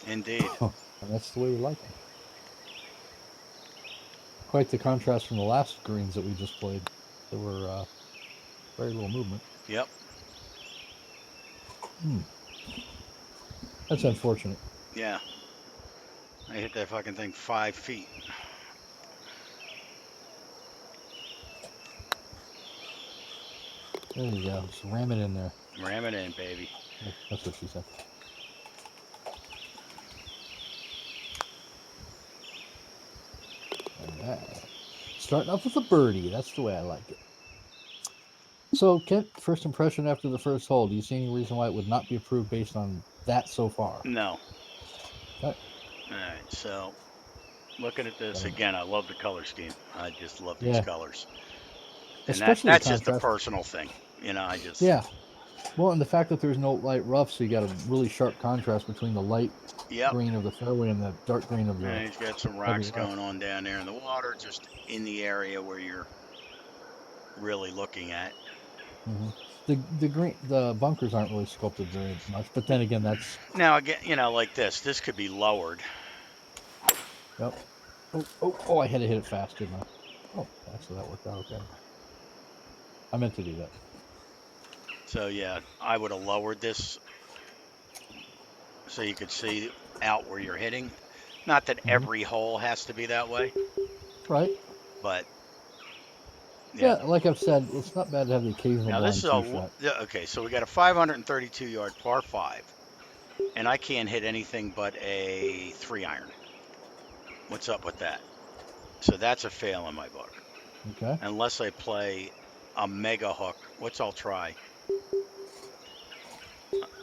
Indeed. And that's the way we like them. Quite the contrast from the last greens that we just played. There were very little movement. Yep. That's unfortunate. Yeah. I hit that fucking thing 5 feet. There you go. Just ram it in there. Ram it in, baby. That's what she said. All right. Starting off with a birdie. That's the way I like it. So, Kent, first impression after the first hole. Do you see any reason why it would not be approved based on that so far? No. Okay. All right. So, looking at this Got it. again, I love the color scheme. I just love these Yeah. colors. And Especially the that's just a contrast. personal thing. You know, I just Yeah. Well, and the fact that there's no light rough, so you got a really sharp contrast between the light Yep. green of the fairway and the dark green of the And he's got some heavy rocks rough. going on down there in the water, just in the area where you're really looking at. Hmm. The bunkers aren't really sculpted very much, but then again, that's Now again, you know, like this could be lowered. yep. Oh! I had to hit it fast, didn't I? Oh, actually, that worked out okay. I meant to do that. So yeah, I would have lowered this so you could see out where you're hitting. Not that Hmm. every hole has to be that way, Right? but yeah. Yeah, like I've said, it's not bad to have the occasional Now this blind is tee shot. okay. So we got a 532 yard par five, and I can't hit anything but a 3-iron. What's up with that? So that's a fail in my book, Okay. unless I play a mega hook. What's I'll try?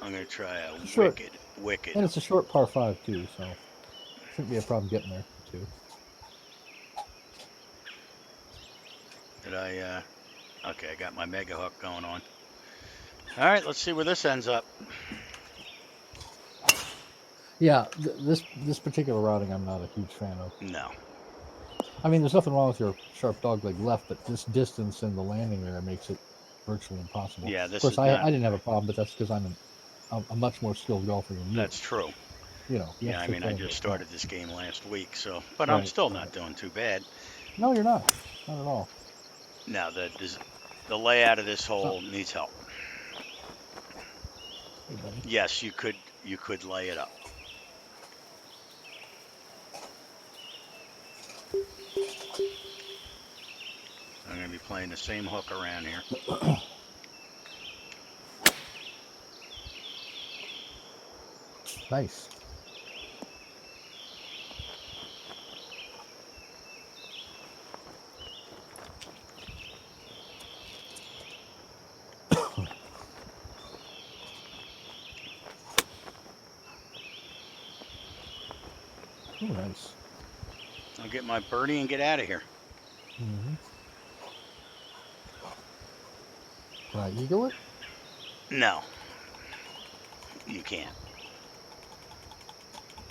I'm gonna try a Short, wicked. and it's a short par five too, so shouldn't be a problem getting there too. Did I? Okay, I got my mega hook going on. All right, let's see where this ends up. Yeah, this particular routing, I'm not a huge fan of. No. I mean, there's nothing wrong with your sharp dogleg left, but this distance in the landing area makes it virtually impossible. Yeah, Of this course, is I not. didn't have a problem, but that's because I'm a much more skilled golfer than you. That's true. You know, you have Yeah, to I take mean, that I into just account. started this game last week, so but I'm Right, still right. not doing too bad. No, you're not. Not at all. Now the layout of this Oh, hole needs help. hey, buddy. Yes, you could lay it up. I'm gonna be playing the same hook around here. Nice. Oh, nice. I'll get my birdie and get out of here. Mm-hmm. Can I eagle it? No, you can't.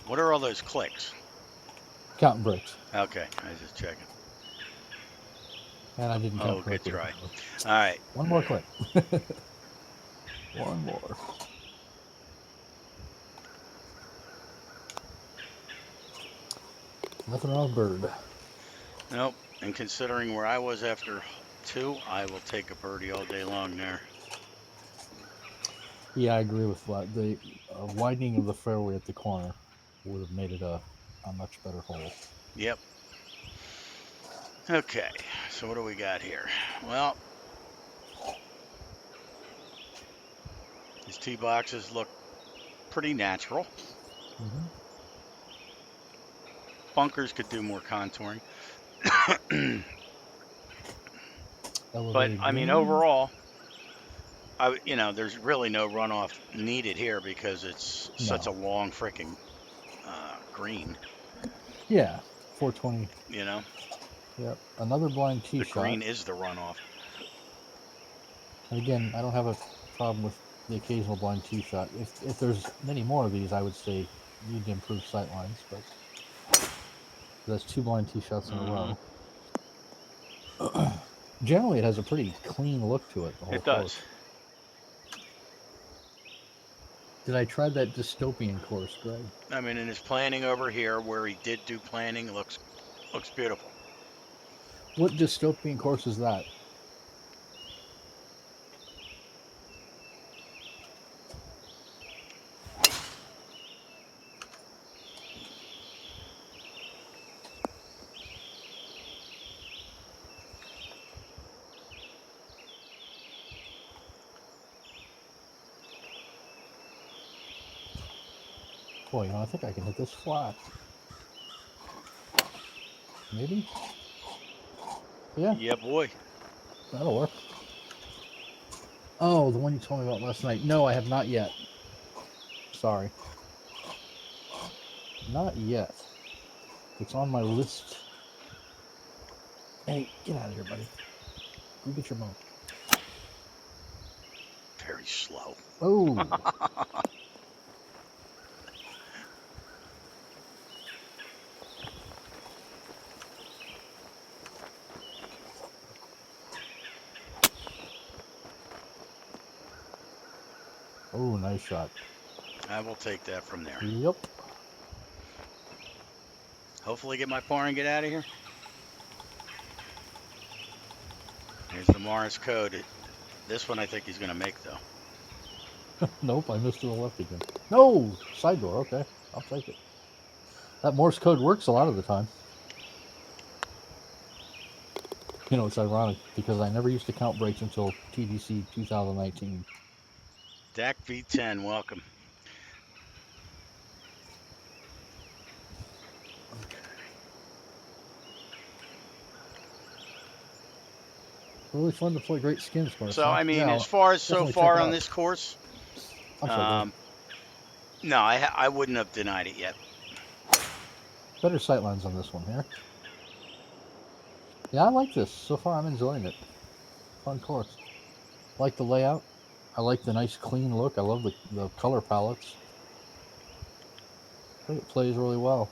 What are all those clicks? Counting bricks. Okay, I was just checking. And I didn't Oh, count good correctly. try. All right. One more click. One more. Nothing wrong with bird. Nope. And considering where I was after 2, I will take a birdie all day long there. Yeah, I agree with that. The widening of the fairway at the corner would have made it a much better hole. Yep. Okay. So what do we got here? Well, His tee boxes look pretty natural. Hmm. Bunkers could do more contouring. But Elevated I mean, green. overall, there's really no runoff needed here because it's such a No. long freaking green. Yeah. 420. You know, Yep. Another blind tee the shot. green is the runoff. And again, I don't have a problem with the occasional blind tee shot. If there's many more of these, I would say you need to improve sight lines. But that's 2 blind tee shots in a Hmm. row. Generally, it has a pretty clean look to it. The whole It does. course. Did I try that dystopian course, Greg? I mean, in his planning over here, where he did do planning, looks beautiful. What dystopian course is that? Boy, I think I can hit this flat. Maybe? Yeah, Yeah, boy. that'll work. Oh, the one you told me about last night. No, I have not yet. Sorry. Not yet. It's on my list. Hey, get out of here, buddy. Go get your mom. Very slow. Oh, oh, nice shot. I will take that from there. Yep. Hopefully get my par and get out of here. Here's the Morris code. This one I think he's going to make, though. Nope, I missed to the left again. No, side door. Okay, I'll take it. That Morse code works a lot of the time. You know, it's ironic because I never used to count breaks until TDC 2019. Dak V10, welcome. Really fun to play Great Skins course. So, Huh? I mean, Yeah, as I'll far as so definitely check far it on out. this course, I'm sorry, no, I wouldn't have denied it yet. better sightlines on this one here. Yeah, I like this. So far, I'm enjoying it. Fun course. Like the layout. I like the nice clean look. I love the color palettes. I think it plays really well.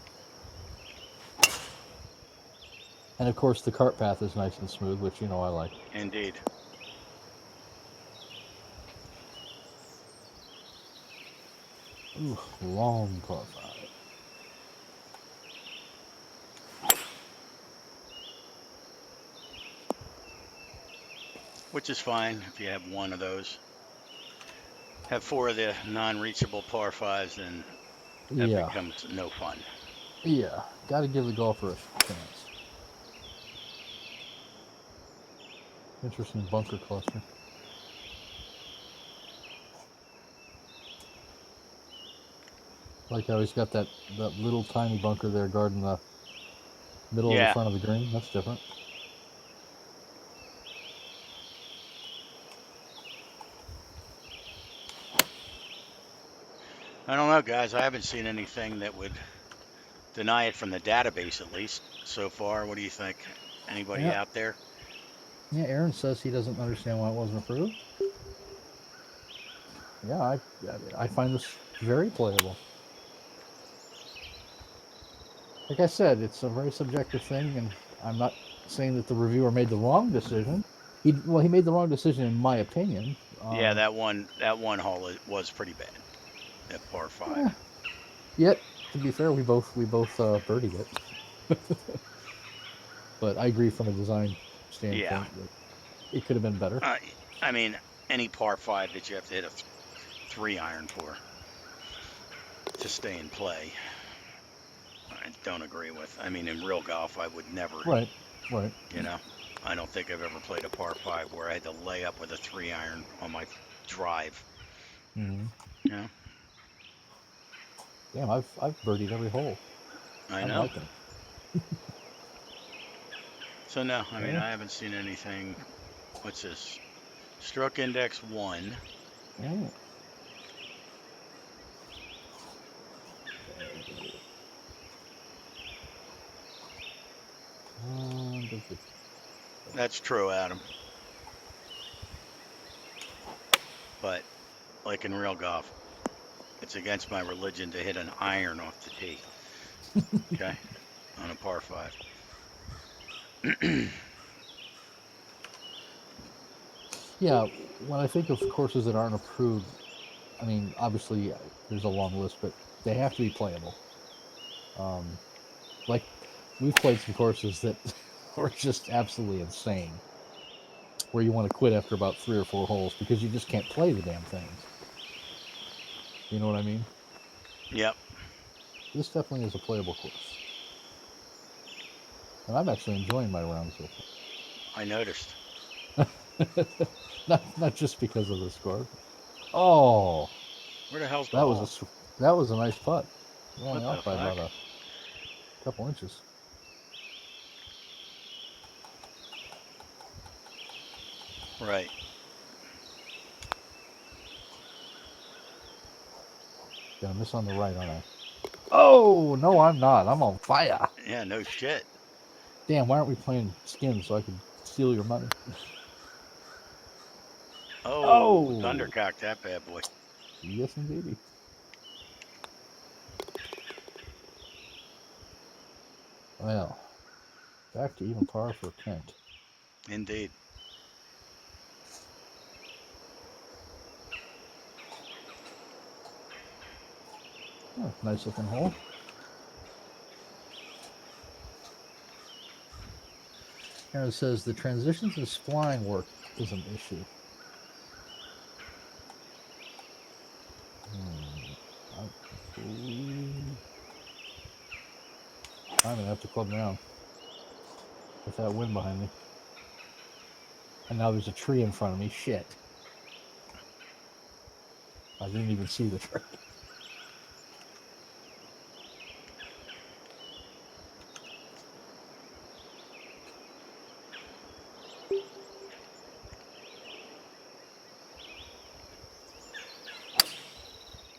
And of course, the cart path is nice and smooth, which you know I like. Indeed. Ooh, long par 5. Which is fine if you have one of those. Have 4 of the non-reachable par 5s, and that Yeah, becomes no fun. yeah. Got to give the golfer a chance. Interesting bunker cluster. Like how he's got that little tiny bunker there guarding the middle of the Yeah. front of the green. That's different. I don't know, guys. I haven't seen anything that would deny it from the database, at least so far. What do you think? Anybody Yeah. out there? Yeah, Aaron says he doesn't understand why it wasn't approved. Yeah, I find this very playable. Like I said, it's a very subjective thing, and I'm not saying that the reviewer made the wrong decision. He made the wrong decision in my opinion. Yeah, that one hole was pretty bad. That par 5. Yeah. Yet, to be fair, we both birdied it. But I agree from a design standpoint Yeah. that it could have been better. I mean, any par 5 that you have to hit a 3-iron for to stay in play, I don't agree with. I mean, in real golf, I would never. Right. You know, I don't think I've ever played a par 5 where I had to lay up with a 3-iron on my drive Mm-hmm. You know, Damn, I've birdied every hole. I I'm know. liking it. So no, I mean Yeah. I haven't seen anything. What's this? Stroke index 1. Mm. That's true, Adam. But like in real golf, it's against my religion to hit an iron off the tee. Okay, on a par 5. Yeah, when I think of courses that aren't approved, I mean, obviously there's a long list, but they have to be playable. Like we've played some courses that are just absolutely insane, where you want to quit after about 3 or 4 holes because you just can't play the damn things. You know what I mean? Yep, This definitely is a playable course, and I'm actually enjoying my round so I noticed. far. not just because of the score. Oh, Where the hell's the that hole? was a nice putt. Only What the off by fuck? about a couple inches. Right. Gonna miss on the right, aren't I? Oh no, I'm not. I'm on fire. Yeah, no shit. Damn, why aren't we playing skins so I could steal your money? Oh, Oh, thundercock that bad boy. yes indeedy. Well, back to even par for Kent. Indeed. Oh, nice looking hole. Aaron says the transitions and spline work is an issue. I'm gonna have to club down with that wind behind me. And now there's a tree in front of me. Shit. I didn't even see the tree.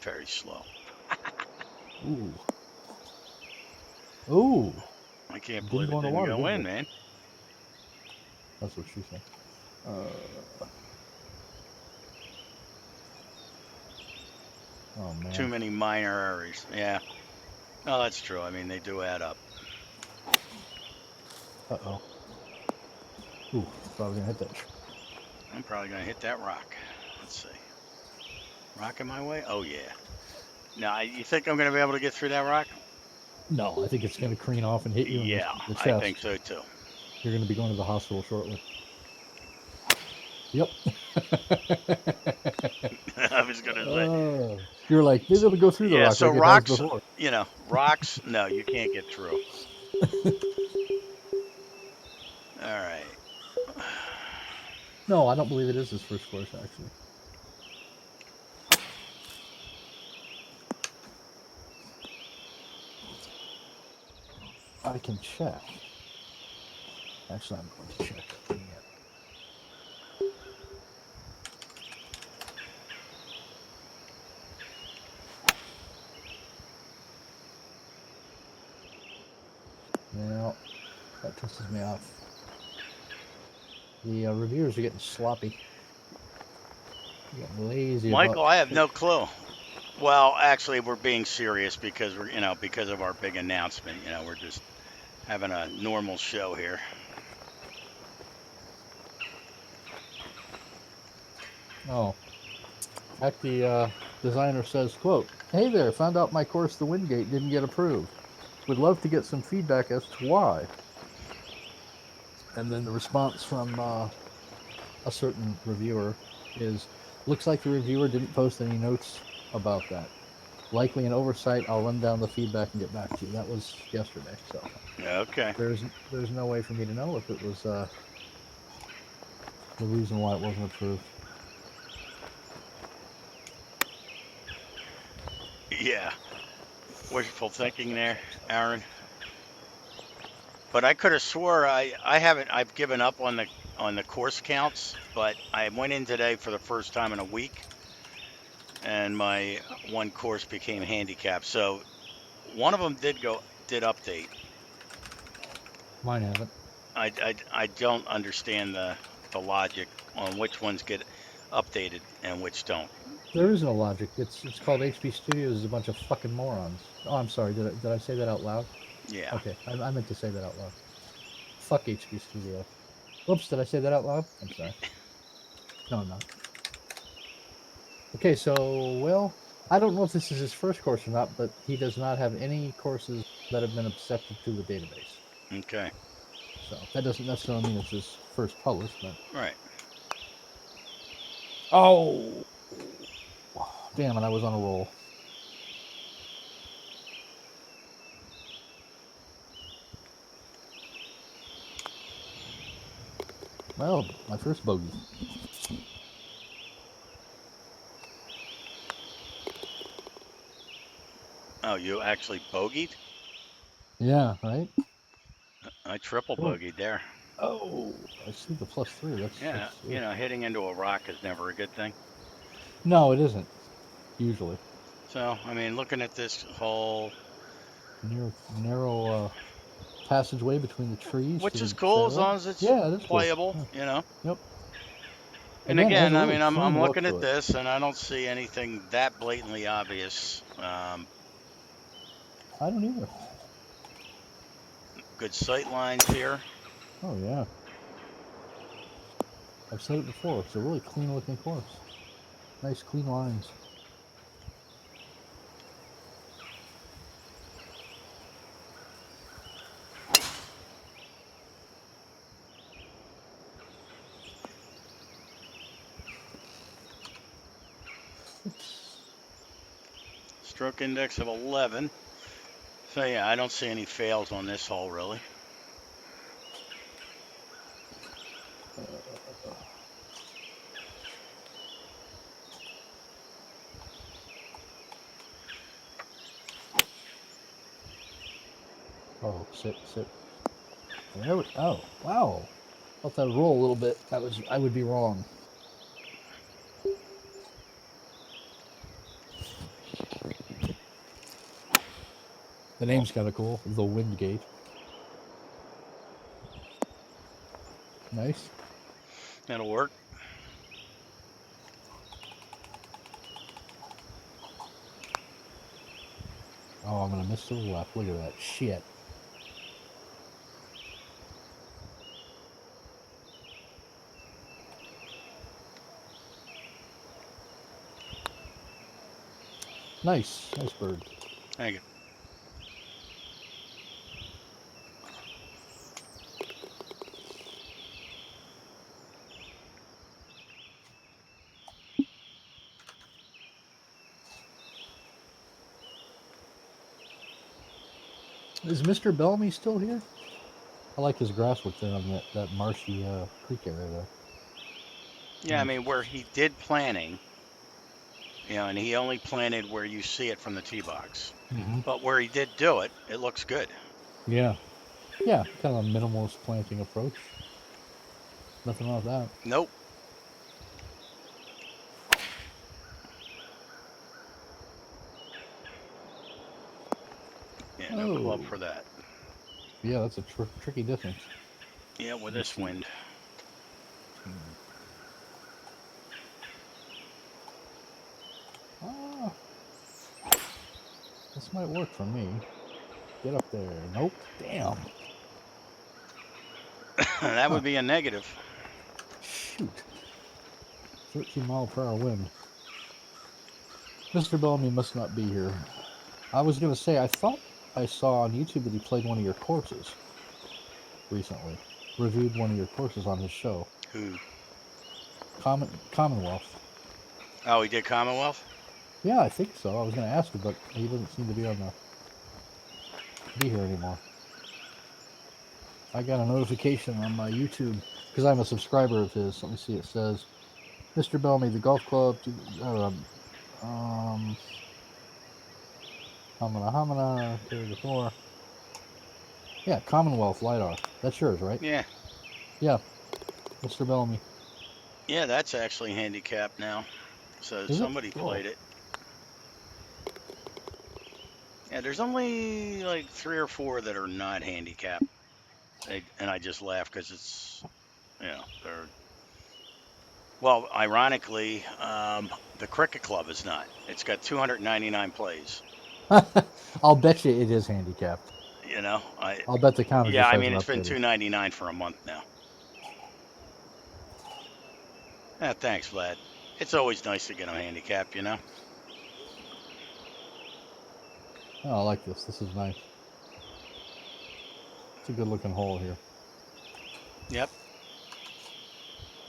Very slow. Ooh. Ooh. I can't Didn't believe go it in the didn't water, go did in, it? man. That's what she said. Oh Too man. many minor errors. Yeah. No, that's true. I mean, they do add up. Uh-oh. Ooh, probably gonna hit that. I'm probably going to hit that rock. Let's see. Rock in my way? Oh, yeah. Now, you think I'm going to be able to get through that rock? No, I think it's gonna careen off and hit you in Yeah, the I think chest. so too. You're gonna be going to the hospital shortly. Yep. I was going to say. You're like, maybe it'll go through the Yeah, rock so like it has rocks, before. rocks, no, you can't get through. All right. No, I don't believe it is his first course, actually. I can check. Actually, I'm going to check. Yeah. Now, that pisses me off. The reviewers are getting sloppy. Getting lazy about Michael, I have no clue. Well, actually, we're being serious because because of our big announcement. We're just having a normal show here. Oh. In fact, the designer says, quote, "Hey there, found out my course, the Wingate, didn't get approved. Would love to get some feedback as to why." And then the response from a certain reviewer is, looks like the reviewer didn't post any notes about that. Likely an oversight. I'll run down the feedback and get back to you. That was yesterday, so Okay. there's no way for me to know if it was the reason why it wasn't approved. Yeah, wishful thinking there, Aaron. But I could have swore I've given up on the course counts, but I went in today for the first time in a week, and my one course became handicapped. So one of them did update. Mine haven't. I don't understand the logic on which ones get updated and which don't. There is no logic. It's called HB Studios. Is a bunch of fucking morons. Oh, I'm sorry. Did I say that out loud? Yeah. Okay, I meant to say that out loud. Fuck HB Studio. Whoops, did I say that out loud? I'm sorry. No, I'm not. Okay, so, well, I don't know if this is his first course or not, but he does not have any courses that have been accepted to the database. Okay. So that doesn't necessarily mean it's his first published, but. Right. Oh! Damn it, I was on a roll. Well, my first bogey. Oh, you actually bogeyed? Yeah, right? I triple Oh. bogeyed there. Oh, I see the +3. Yeah, That's hitting into a rock is never a good thing. No, it isn't. Usually. So, I mean, looking at this whole, Narrow passageway between the trees. which to is the cool as trail. long as it's Yeah, it is cool. playable, Yeah. Yep. And Again, it has again, a I really mean, clean I'm look looking to at it. this and I don't see anything that blatantly obvious. I don't either. Good sight lines here. Oh yeah. I've said it before. It's a really clean looking course. Nice clean lines. Stroke index of 11. So yeah, I don't see any fails on this hole really. Oh, sit. There we. Oh, wow. Let that roll a little bit. I would be wrong. The name's kind of cool. The Windgate. Nice. That'll work. Oh, I'm gonna miss to the left. Look at that shit. Nice bird. Thank you. Is Mr. Bellamy still here? I like his grass work there on that marshy creek area there. Yeah, I mean, where he did planting, and he only planted where you see it from the tee box. Mm-hmm. But where he did do it, it looks good. Yeah, kind of a minimalist planting approach. Nothing wrong with that. Nope. Yeah, no club for that. Yeah, that's a tricky distance. Yeah, with this wind. Ah, this might work for me. Get up there. Nope. Damn. That would be a negative. Shoot. 13-mile-per-hour wind. Mr. Bellamy must not be here. I was going to say, I thought I saw on YouTube that he played one of your courses recently. Reviewed one of your courses on his show. Who? Commonwealth. Oh, he did Commonwealth? Yeah, I think so. I was going to ask him, but he doesn't seem to be here anymore. I got a notification on my YouTube because I'm a subscriber of his. Let me see. It says, "Mr. Bellamy, the golf club." Hamana Hamana, carry the floor. Yeah, Commonwealth LiDAR. That's yours, right? Yeah. Yeah, Mr. Bellamy. Yeah, that's actually handicapped now. So Is it? somebody Cool. played it. Yeah, there's only like 3 or 4 that are not handicapped. And I just laugh because it's, they're, well, ironically, the Cricket Club is not. It's got 299 plays. I'll bet you it is handicapped. I I'll bet the counter Yeah, just I mean hasn't it's been updated. 299 for a month now. Yeah, thanks, Vlad. It's always nice to get them handicapped, Oh, I like this. This is nice. It's a good looking hole here. Yep.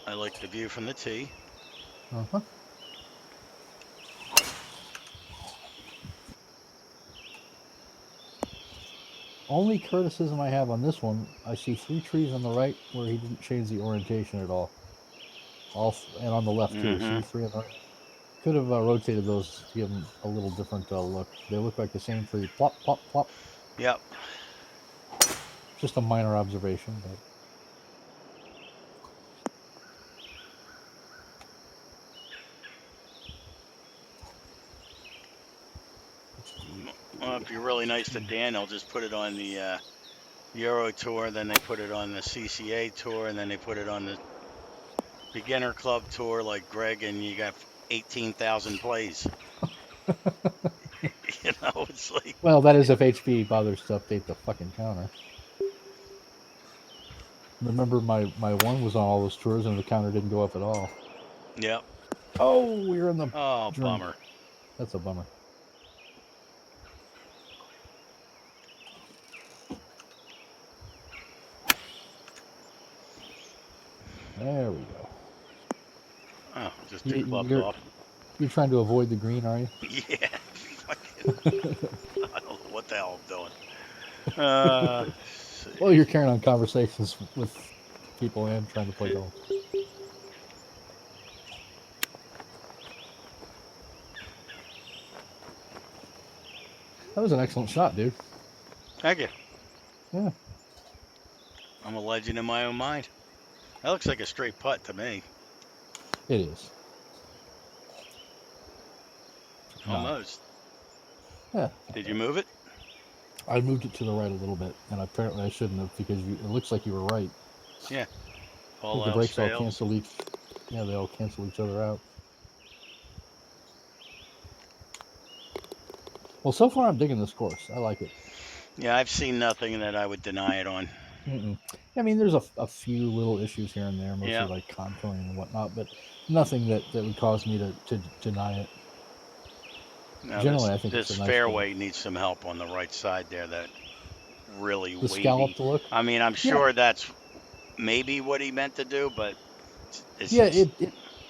I like the view from the tee. Uh-huh. Only criticism I have on this one, I see 3 trees on the right where he didn't change the orientation at all. And on the left too. Mm-hmm. See 3 on the right. Could have rotated those to give them a little different look. They look like the same tree. Plop, plop, plop. Yep. Just a minor observation, but Well, if you're really nice to Dan, they'll just put it on the Euro Tour, then they put it on the CCA Tour, and then they put it on the Beginner Club Tour like Greg, and you got 18,000 plays. It's like, well, that is if HP bothers to update the fucking counter. Remember, my one was on all those tours, and the counter didn't go up at all. yep. Oh, we're in the Oh, drink. bummer. That's a bummer. There we go. Oh, just 2 clubs off. You're trying to avoid the green, are you? Yeah. I don't know what the hell I'm doing. Well, you're carrying on conversations with people and trying to play golf. That was an excellent shot, dude. Thank you. Yeah. I'm a legend in my own mind. That looks like a straight putt to me. It is. Almost. Yeah. Did you move it? I moved it to the right a little bit, and apparently I shouldn't have because it looks like you were right. Yeah. All the else brakes all fails. cancel each. Yeah, they all cancel each other out. Well, so far I'm digging this course. I like it. Yeah, I've seen nothing that I would deny it on. I mean, there's a few little issues here and there, mostly like contouring and whatnot, but nothing that would cause me to deny it. Now Generally, I think this it's a nice fairway needs some help on the right side there. That really the wavy. scalloped look. I mean, I'm sure that's maybe what he meant to do, but it's Yeah, just,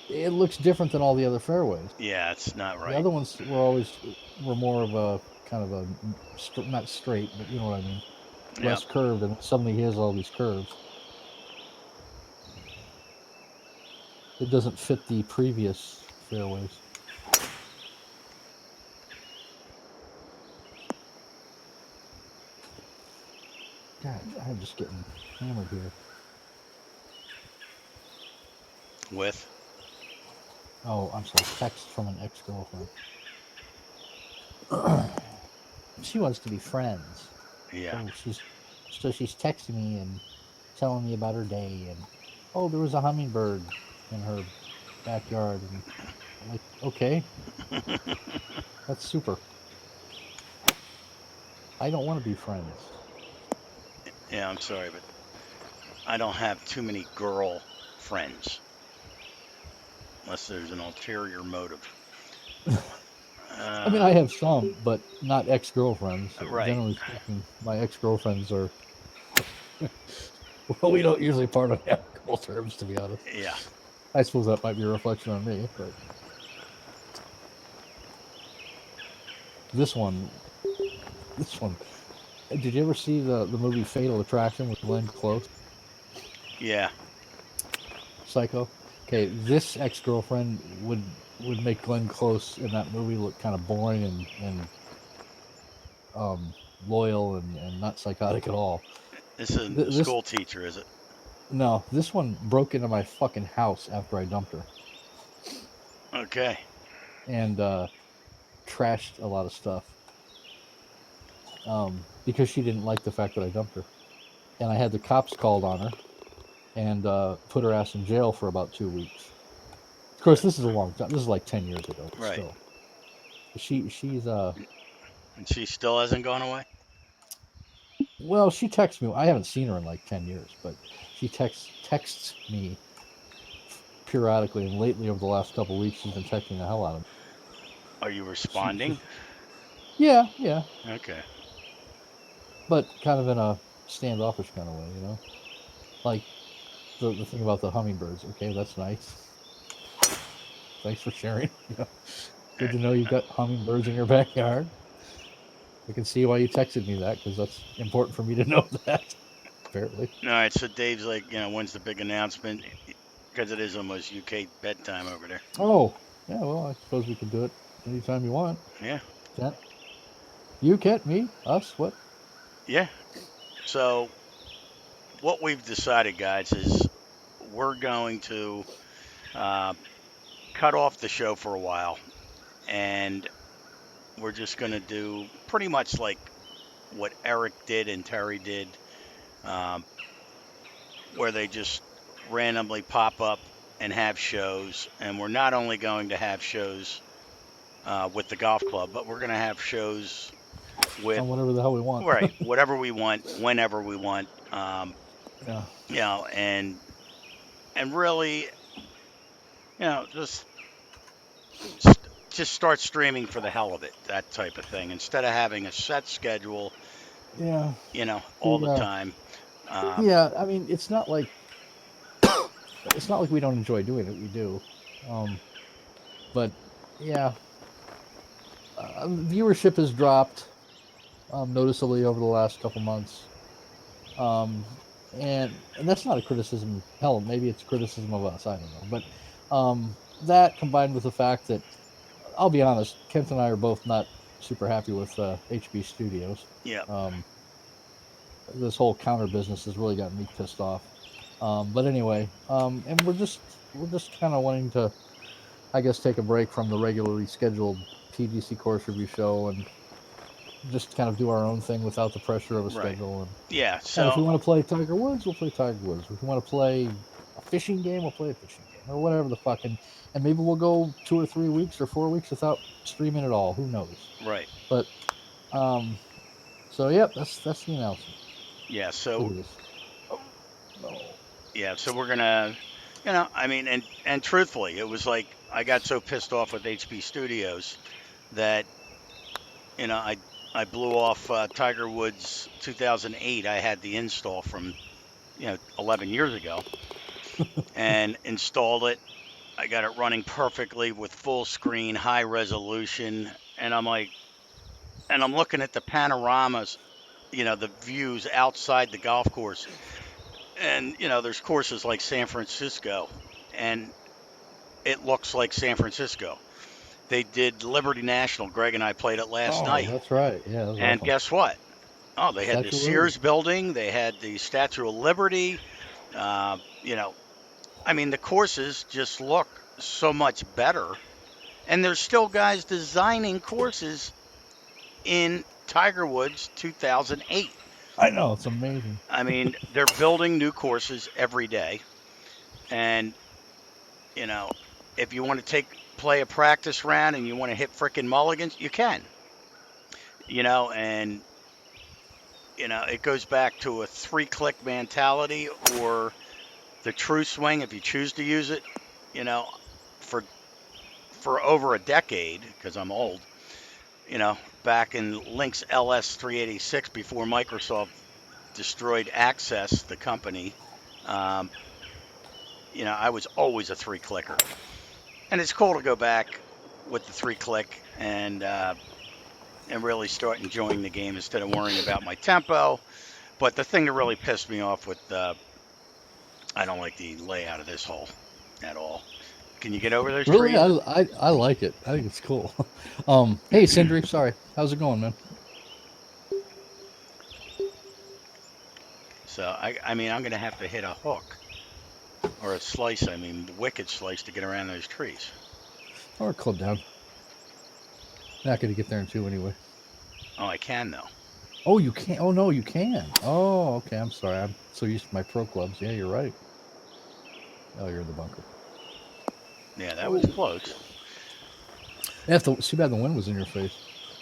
it looks different than all the other fairways. yeah, it's not right. The other ones were more of a kind of a not straight, but you know what I mean, less curved, and suddenly he has all these curves. It doesn't fit the previous fairways. God, I'm just getting hammered here. With? Oh, I'm sorry. Text from an ex-girlfriend. She wants to be friends. Yeah. So she's texting me and telling me about her day, and oh, there was a hummingbird in her backyard, and I'm like, okay, that's super. I don't want to be friends. Yeah, I'm sorry, but I don't have too many girl friends. Unless there's an ulterior motive. I mean, I have some, but not ex-girlfriends. Right. Generally speaking, my ex-girlfriends are... well, we don't usually part on amicable terms, to be honest. Yeah. I suppose that might be a reflection on me, but... This one... Did you ever see the movie Fatal Attraction with Glenn Close? Yeah. Psycho? Okay, this ex-girlfriend would make Glenn Close in that movie look kind of boring and loyal and not psychotic at all. This isn't the This school teacher, is it? no, this one broke into my fucking house after I dumped her Okay. and trashed a lot of stuff because she didn't like the fact that I dumped her, and I had the cops called on her and put her ass in jail for about 2 weeks. Of course, this is a long time. This is like 10 years ago, but Right. still. She's And she still hasn't gone away? well, she texts me. I haven't seen her in like 10 years, but she texts me periodically, and lately over the last couple of weeks, she's been texting the hell out of me. Are you responding? Yeah, Okay. but kind of in a standoffish kind of way, like the thing about the hummingbirds. Okay, that's nice. Thanks for sharing. Good to know you've got hummingbirds in your backyard. I can see why you texted me that, because that's important for me to know that. Apparently. All right, so Dave's like, when's the big announcement? Because it is almost UK bedtime over there. Oh, yeah. Well, I suppose we can do it anytime you want. Yeah. Can't you? Can't me? Us? What? Yeah. So what we've decided, guys, is we're going to cut off the show for a while, and we're just going to do pretty much like what Eric did and Terry did, um, where they just randomly pop up and have shows. And we're not only going to have shows with the golf club, but we're going to have shows with On whatever the hell we want. right, whatever we want, whenever we want. Yeah. And really, just just start streaming for the hell of it, that type of thing, instead of having a set schedule, Yeah. all the time. Yeah. I mean, it's not like we don't enjoy doing it. We do. But yeah, viewership has dropped noticeably over the last couple months. And that's not a criticism. Hell, maybe it's a criticism of us. I don't know. But that combined with the fact that, I'll be honest, Kent and I are both not super happy with HB Studios. Yeah. This whole counter business has really gotten me pissed off. But anyway, and we're just kind of wanting to, I guess, take a break from the regularly scheduled PGC course review show and just kind of do our own thing without the pressure of a schedule. And yeah. and So if we want to play Tiger Woods, we'll play Tiger Woods. If we want to play a fishing game, we'll play a fishing game, or whatever the fucking. And maybe we'll go 2 or 3 weeks or 4 weeks without streaming at all. Who knows? right. But so yep, that's the announcement. Yeah. So Look at this. No. yeah. So we're gonna, I mean, and truthfully, it was like I got so pissed off with HB Studios that, I blew off Tiger Woods 2008. I had the install from 11 years ago, and installed it. I got it running perfectly with full screen, high resolution, and I'm looking at the panoramas, the views outside the golf course, and there's courses like San Francisco, and it looks like San Francisco. They did Liberty National. Greg and I played it last night. That's right. Yeah. That was And awesome. guess what? Oh, they had Statue the of Sears building. They had the Statue of Liberty. I mean, the courses just look so much better. And there's still guys designing courses in Tiger Woods 2008. I know, it's amazing. I mean, they're building new courses every day. And, if you want to play a practice round and you want to hit frickin' mulligans, you can. And it goes back to a 3-click mentality, or the true swing if you choose to use it. For over a decade, because I'm old. Back in Lynx LS 386, before Microsoft destroyed Access, the company. I was always a 3-clicker, and it's cool to go back with the 3-click and really start enjoying the game instead of worrying about my tempo. But the thing that really pissed me off with I don't like the layout of this hole at all. Can you get over those Really, trees? I like it. I think it's cool. Hey, Sindri, sorry. How's it going, man? So I mean, I'm gonna have to hit a hook or a slice. I mean, the wicked slice to get around those trees. Or club down. Not going to get there in two anyway. Oh, I can though. Oh, you can't. Oh, no, you can. Oh, okay. I'm sorry. I'm so used to my pro clubs. Yeah, you're right. Oh, you're in the bunker. Yeah, that was Oh. close. Too bad the wind was in your face.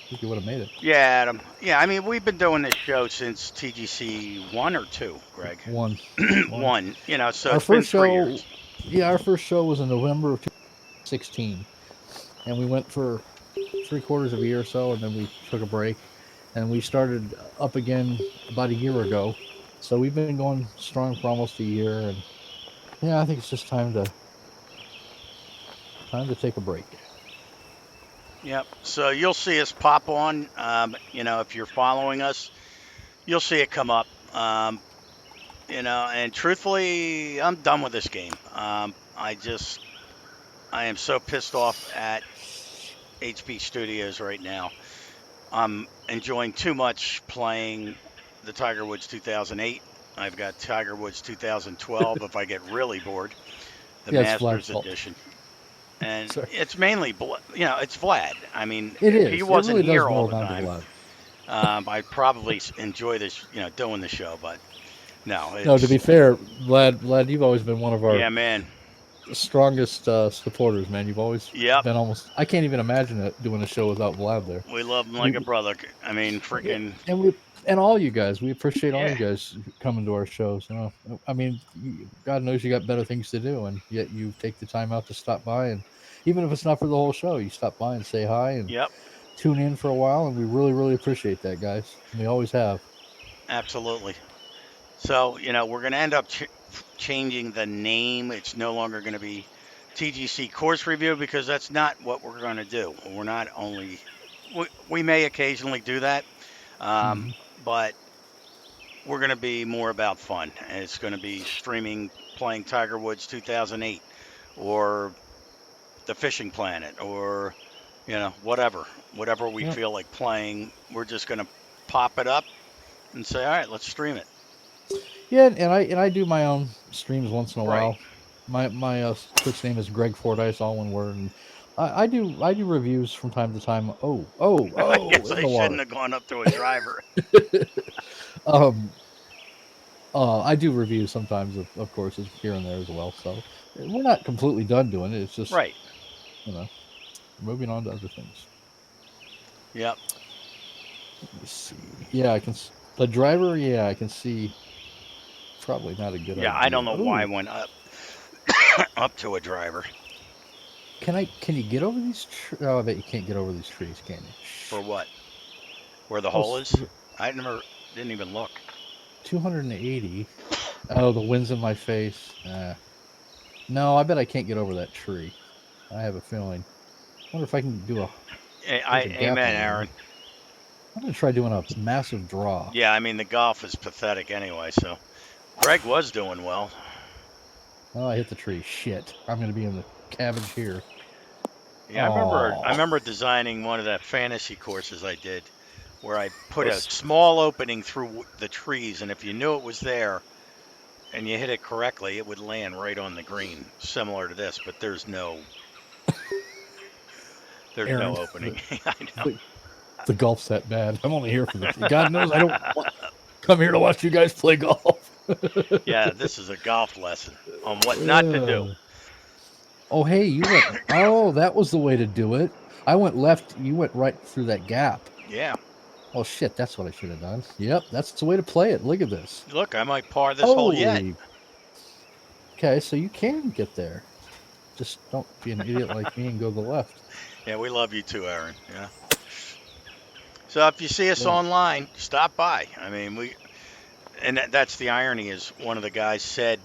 I think you would have made it. Yeah, Adam. Yeah, I mean, we've been doing this show since TGC 1 or 2, Greg. One. 1, you know, so Our it's been first 3 show, years. yeah, our first show was in November of 2016, and we went for 3/4 of a year or so, and then we took a break, and we started up again about a year ago. So we've been going strong for almost a year, and yeah, I think it's just time to take a break. Yep. So you'll see us pop on. You know, if you're following us, you'll see it come up. You know, and truthfully, I'm done with this game. I am so pissed off at HB Studios right now. I'm enjoying too much playing the Tiger Woods 2008. I've got Tiger Woods 2012 if I get really bored, the Yeah, it's Vlad's Masters fault. Edition. And Sorry. it's mainly, you know, it's Vlad. I mean, It if is. he It wasn't really does here all boil the down to time, Vlad. I'd probably enjoy this, you know, doing the show. But no, No, to it's, be fair, Vlad, you've always been one of our yeah, man. strongest supporters, man. You've always Yep. been almost. I can't even imagine it doing a show without Vlad there. We love him like We, a brother. I mean, freaking, and all you guys, we appreciate all yeah. you guys coming to our shows. You know, I mean, God knows you got better things to do, and yet you take the time out to stop by, and even if it's not for the whole show, you stop by and say hi and Yep. tune in for a while, and we really, really appreciate that, guys. We always have. Absolutely. So, you know, we're going to end up changing the name. It's no longer going to be TGC Course Review because that's not what we're going to do. We're not only, we may occasionally do that, Mhm. but we're going to be more about fun. And it's going to be streaming, playing Tiger Woods 2008 or The Fishing Planet or, you know, whatever we Yep. feel like playing. We're just going to pop it up and say, all right, let's stream it. Yeah, and I do my own streams once in a Right. while. My Twitch name is Greg Fordyce, all one word, and I do reviews from time to time. I guess In I the shouldn't water. have gone up to a driver. um, I do reviews sometimes of courses here and there as well. So we're not completely done doing it. It's just Right. you know moving on to other things. Yep. Let me see. Yeah, I can. The driver. Yeah, I can see. Probably not a good idea. Yeah, I don't know why I Ooh. went up up to a driver. Can you get over these? Oh, I bet you can't get over these trees, can you? For what? Where the Oh, hole is? I didn't even look. 280. Oh, the wind's in my face. No, I bet I can't get over that tree. I have a feeling. I wonder if I can do a. There's a gap Amen, over there. Aaron. I'm gonna try doing a massive draw. Yeah, I mean the golf is pathetic anyway. So Greg was doing well. Oh, I hit the tree. Shit. I'm gonna be in the cabbage here. Yeah, I remember designing one of the fantasy courses I did, where I put a small opening through the trees, and if you knew it was there, and you hit it correctly, it would land right on the green, similar to this. But there's no Aaron, opening. I know. the golf's that bad. I'm only here for the. God knows I don't come here to watch you guys play golf. Yeah, this is a golf lesson on what not to do. Oh, hey, you went. Oh, that was the way to do it. I went left. You went right through that gap. Yeah. Oh shit, that's what I should have done. Yep, that's the way to play it. Look at this. Look, I might par this hole yet. Okay, so you can get there. Just don't be an idiot like me and go to the left. Yeah, we love you too, Aaron. Yeah. So if you see us online, stop by. I mean, and that's the irony is one of the guys said,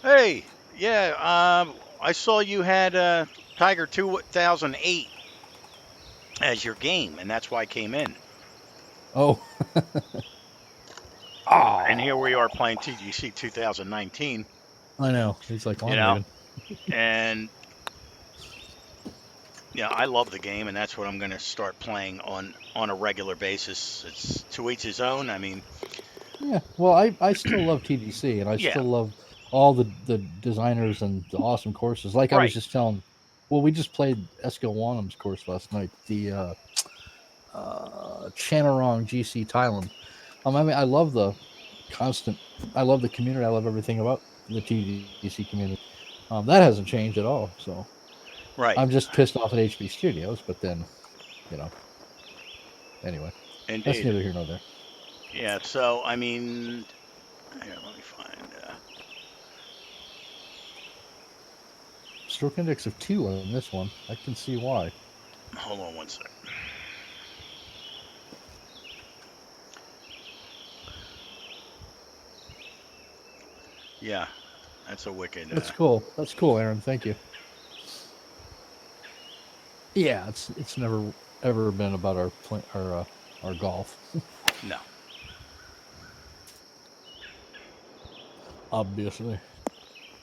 "Hey, yeah, I saw you had Tiger 2008 as your game, and that's why I came in." Oh. And here we are playing TGC 2019. I know. He's like, well, you I'm know, leaving. and yeah, I love the game, and that's what I'm going to start playing on a regular basis. It's to each his own. I mean, Yeah. Well, I still love TDC, and I Yeah, still love all the designers and the awesome courses. Like I was right. just telling, well, we just played Eskil Wanham's course last night, the Chanarong GC Thailand. I mean, I love the constant. I love the community. I love everything about the TDC community. That hasn't changed at all. So Right. I'm just pissed off at HB Studios, but then, you know, anyway, that's Indeed. neither here nor there. Yeah. So I mean, here, let me find. Stroke index of 2 on this one. I can see why. Hold on one sec. Yeah, that's a wicked. That's cool. That's cool, Aaron. Thank you. Yeah, it's never ever been about our golf. No. Obviously.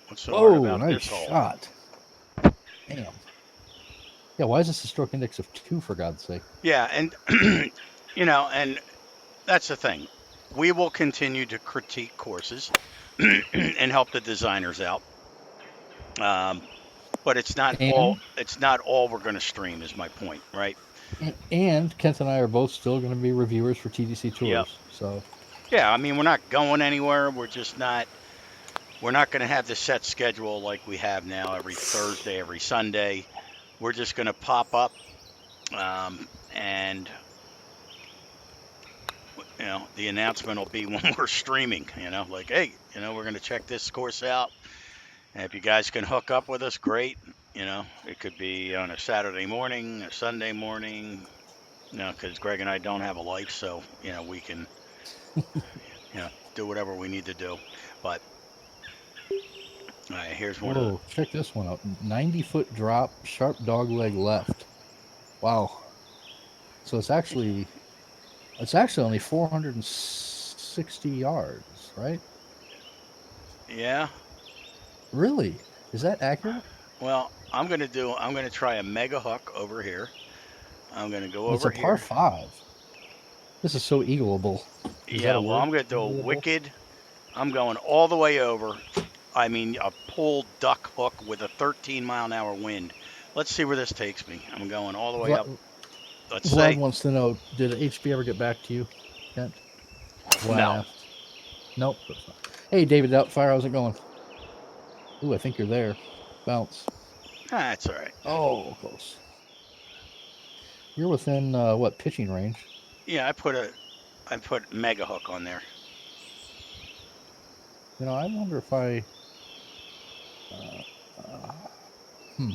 What's so hard Oh, about nice this hole? shot. Damn. Yeah, why is this a stroke index of 2 for God's sake? Yeah, and and that's the thing. We will continue to critique courses and help the designers out. But it's not all. And It's not all we're going to stream. Is my point, right? and Kent and I are both still going to be reviewers for TDC Yep. Tours. So Yeah. I mean, we're not going anywhere. We're just not. We're not going to have the set schedule like we have now every Thursday, every Sunday. We're just going to pop up, and the announcement will be when we're streaming. Like, hey, we're going to check this course out. And if you guys can hook up with us, great. It could be on a Saturday morning, a Sunday morning. Because Greg and I don't have a life, so we can do whatever we need to do. But all right, here's one of the. whoa, check this one out. 90-foot drop, sharp dog leg left. Wow. So it's actually only 460 yards, right? Yeah. Really? Is that accurate? Well, I'm gonna try a mega hook over here. I'm gonna go It's over a par here. 5. This is so eagleable. Is that Yeah. a Well, word? I'm gonna do a Eagleable? wicked. I'm going all the way over. I mean, a pulled duck hook with a 13-mile-an-hour wind. Let's see where this takes me. I'm going all the way up. Let's Vlad say wants to know, did HB ever get back to you, Kent? Vlad no. asked. Nope. Of course not. Hey, David Doubtfire, how's it going? Ooh, I think you're there. Bounce. That's all right. Oh, close. You're within, what, pitching range? Yeah, I put mega hook on there. I wonder if uh, hmm.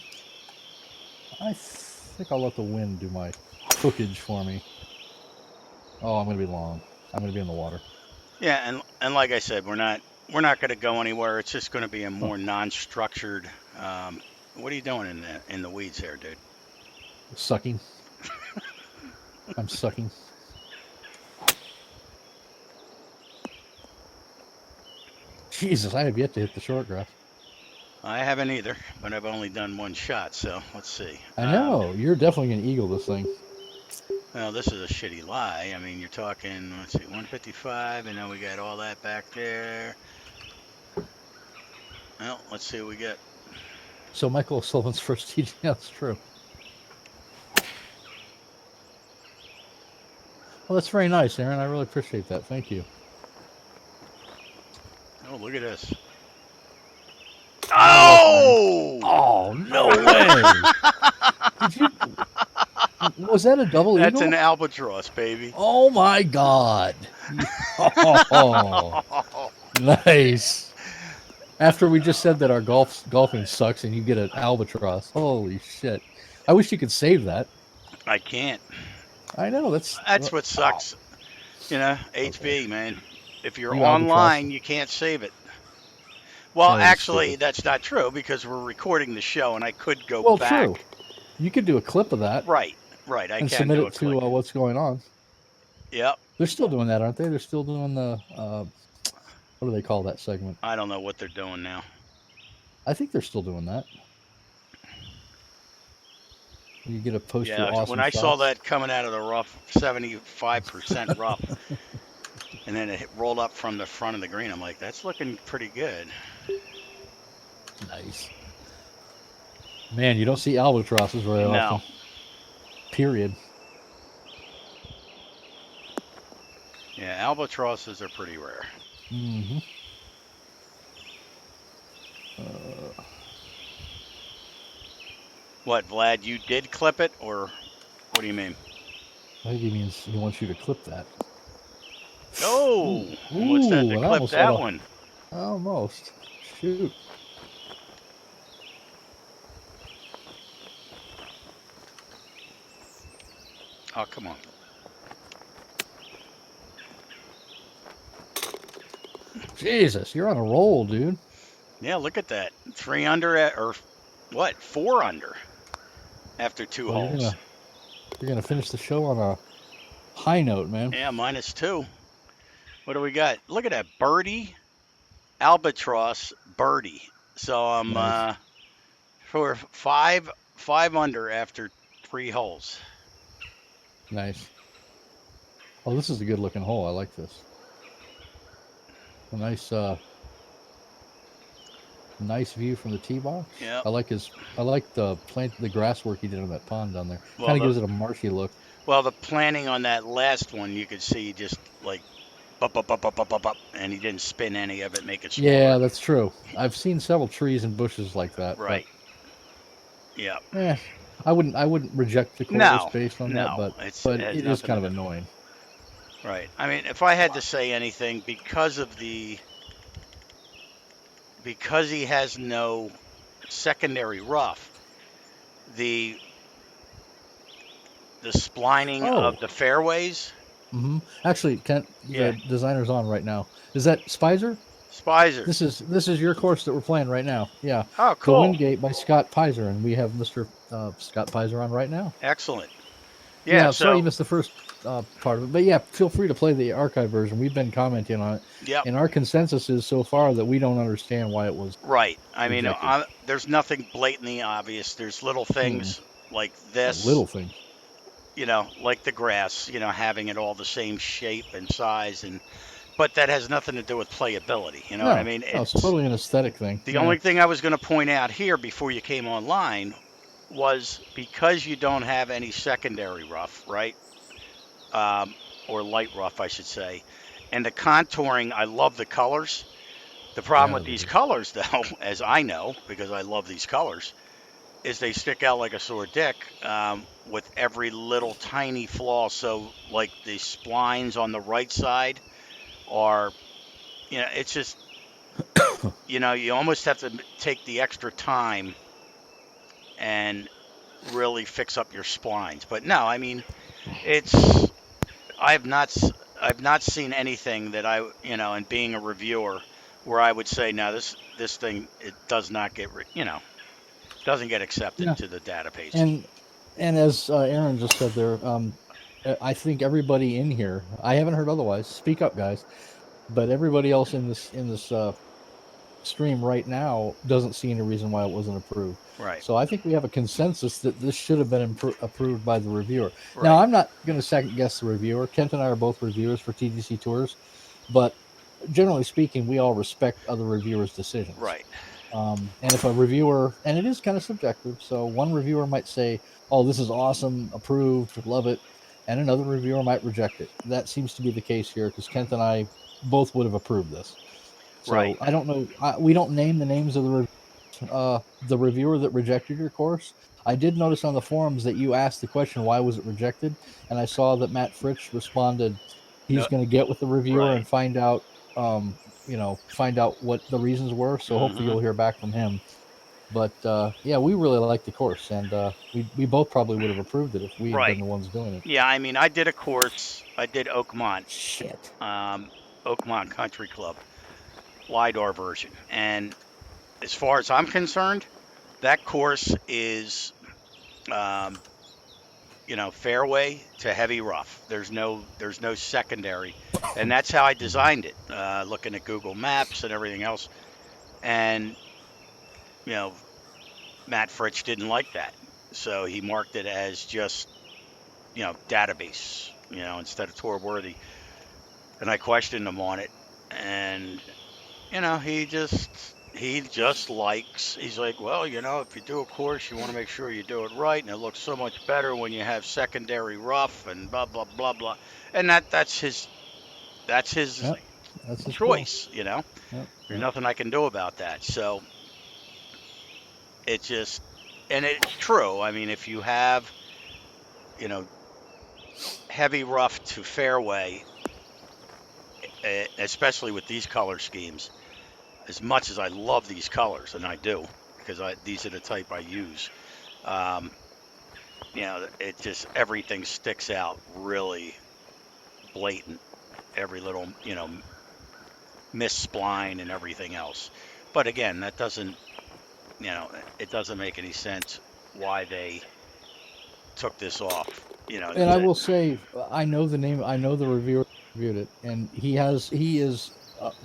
I think I'll let the wind do my hookage for me. Oh, I'm going to be long. I'm going to be in the water. Yeah, and like I said, we're not going to go anywhere. It's just going to be a Oh, more non-structured. What are you doing in the weeds here, dude? sucking. I'm sucking. Jesus, I have yet to hit the short grass. I haven't either, but I've only done one shot, so let's see. I know. You're definitely going to eagle this thing. Well, this is a shitty lie. I mean, you're talking, let's see, 155, and then we got all that back there. Well, let's see what we get. So Michael Sullivan's first TD. Yeah, that's true. Well, that's very nice, Aaron. I really appreciate that. Thank you. Oh, look at this. Oh! Oh! Oh, no way! Did you? Was that a double That's eagle? an albatross, baby. Oh my God! Oh, nice. After we just said that our golfing sucks and you get an albatross. Holy shit! I wish you could save that. I can't. I know that's What sucks. HB, man. If you're You albatross. online, you can't save it. Well, That is actually, stupid. that's not true because we're recording the show and I could go back. True. You could do a clip of that. Right. I and can submit do it a to click. what's going on. Yep. They're still doing that, aren't they? They're still doing the what do they call that segment? I don't know what they're doing now. I think they're still doing that. You get to post your Yeah, awesome when I shots. saw that coming out of the rough, 75% rough, and then it rolled up from the front of the green. I'm like, that's looking pretty good. Nice. Man, you don't see albatrosses very No. often. Period. Yeah, albatrosses are pretty rare. Mm-hmm. What, Vlad, you did clip it, or what do you mean? I think he means he wants you to clip that. Oh, Ooh, almost had to I clip almost had that a one. almost. Shoot. Oh, come on. Jesus, you're on a roll, dude. Yeah, look at that. 3 under or what? 4 under after 2 Well, holes. you're gonna finish the show on a high note, man. Yeah, -2. What do we got? Look at that birdie, albatross, birdie. So I'm Nice. for five under after 3 holes. Nice. Oh, this is a good looking hole. I like this. A nice view from the tee box. Yep. I like the grass work he did on that pond down there. Well, Kind of gives it a marshy look. Well, the planning on that last one, you could see just like up, and he didn't spin any of it, make it smaller. Yeah, that's true. I've seen several trees and bushes like that. Right. Yeah. But, I wouldn't reject the course No, based on that, but it has it is nothing kind to of do. annoying. Right. I mean, if I had to say anything, because he has no secondary rough, the splining Oh. of the fairways. Mm-hmm. Actually, Kent, Yeah. the designer's on right now. Is that Spicer? Spicer. This is your course that we're playing right now. Yeah. Oh, The cool. Wingate by Scott Pizer, and we have Mr. Scott Pizer on right now. Excellent. Yeah. So Sorry you missed the first part of it, but yeah, feel free to play the archive version. We've been commenting on it, Yep. and our consensus is so far that we don't understand why it was Right. I mean, rejected. there's nothing blatantly obvious. There's little things like this. Little things. You know, like the grass, having it all the same shape and size, but that has nothing to do with playability. You know what I mean? It's totally an aesthetic thing. The only thing I was going to point out here before you came online was because you don't have any secondary rough, right? Or light rough, I should say. And the contouring, I love the colors. The problem with these colors, though, as I know, because I love these colors, is they stick out like a sore dick with every little tiny flaw. So, like the splines on the right side are, it's just, you almost have to take the extra time and really fix up your splines. But no, I mean, I've not seen anything that and being a reviewer, where I would say, no, this thing, it does not get, doesn't get accepted to the database. And as Aaron just said there, I think everybody in here, I haven't heard otherwise. Speak up, guys. But everybody else in this stream right now doesn't see any reason why it wasn't approved. Right. So I think we have a consensus that this should have been approved by the reviewer. Right. Now, I'm not going to second guess the reviewer. Kent and I are both reviewers for TGC Tours, but generally speaking, we all respect other reviewers' decisions. Right. And if a reviewer, and it is kind of subjective, so one reviewer might say, "Oh, this is awesome, approved, love it," and another reviewer might reject it. That seems to be the case here because Kent and I both would have approved this. So right. I don't know. We don't name the names of the reviewer that rejected your course. I did notice on the forums that you asked the question, "Why was it rejected?" And I saw that Matt Fritsch responded, "He's going to get with the reviewer and find out." Find out what the reasons were. So hopefully you'll hear back from him. But yeah, we really like the course, and we both probably would have approved it if we had been the ones doing it. Yeah, I mean, I did a course. I did Oakmont. Shit. Oakmont Country Club, LiDAR version, and as far as I'm concerned, that course is, fairway to heavy rough. There's no secondary, and that's how I designed it. Looking at Google Maps and everything else, and Matt Fritsch didn't like that, so he marked it as just database, instead of tour worthy. and I questioned him on it, and he just likes. He's like, well, if you do a course, you want to make sure you do it right, and it looks so much better when you have secondary rough and blah blah blah blah, and that's his Yep, that's his call. choice. Yep, There's yep. nothing I can do about that. So it just, and it's true. I mean, if you have, you know, heavy rough to fairway, especially with these color schemes, as much as I love these colors, and I do, because these are the type I use, um, it just, everything sticks out really blatant. Every little, miss spline and everything else. But again, that doesn't, it doesn't make any sense why they took this off. And I will say, I know the name. I know the reviewer who reviewed it, and he is.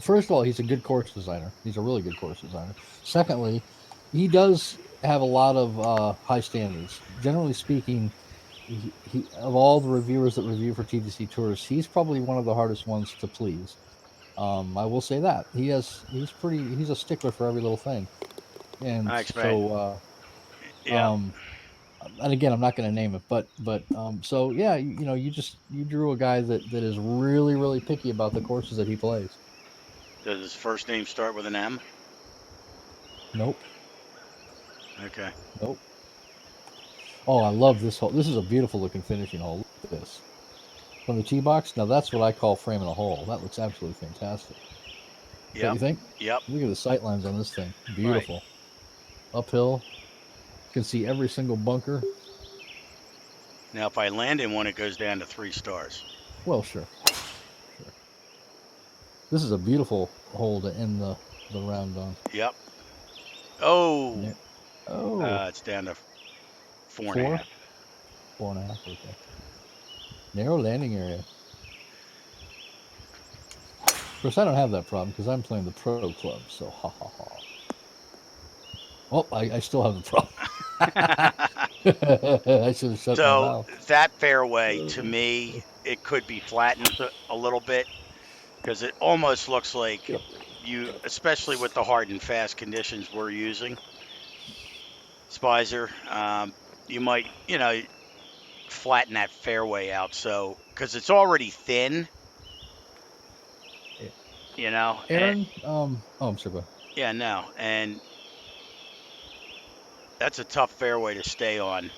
First of all, he's a good course designer. He's a really good course designer. Secondly, he does have a lot of high standards. Generally speaking, he of all the reviewers that review for TGC Tours, he's probably one of the hardest ones to please. I will say that he's a stickler for every little thing, and I expect, so yeah. and again, I'm not going to name it, but so yeah, you drew a guy that is really really picky about the courses that he plays. Does his first name start with an M? Nope, Okay. nope. Oh, I love this hole. This is a beautiful looking finishing hole. Look at this from the tee box. Now that's what I call framing a hole. That looks absolutely fantastic. Don't Yep. you think? Yep. Look at the sight lines on this thing. Right. Beautiful. Uphill. You can see every single bunker. Now, if I land in one, it goes down to 3 stars. Well, sure, sure. This is a beautiful hole to end the round on. Yep. Oh, There. Oh, it's down to four and a four, half. 4.5. Okay. Narrow landing area. Of course, I don't have that problem because I'm playing the pro club. So ha ha ha. Oh, I still have the problem. I should have shut my So mouth. that fairway, to me, it could be flattened a little bit because it almost looks like especially with the hard and fast conditions we're using, Spicer, you might, flatten that fairway out. So, because it's already thin, Aaron, oh, I'm sorry. yeah, no, and that's a tough fairway to stay on,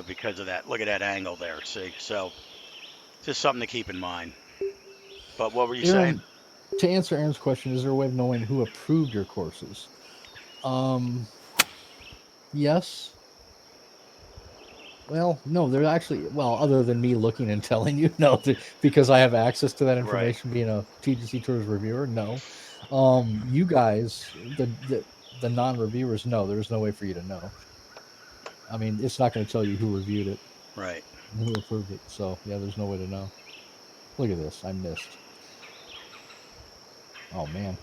because of that. Look at that angle there. See, so just something to keep in mind. But what were you saying? Aaron, to answer Aaron's question, is there a way of knowing who approved your courses? Yes. Well, no, they're actually, well, other than me looking and telling you, no, because I have access to that Right. information being a TGC Tours reviewer, no. You guys, the non-reviewers, no, there's no way for you to know. I mean, it's not going to tell you who reviewed it Right. and who approved it. So, yeah, there's no way to know. Look at this. I missed. Oh, man.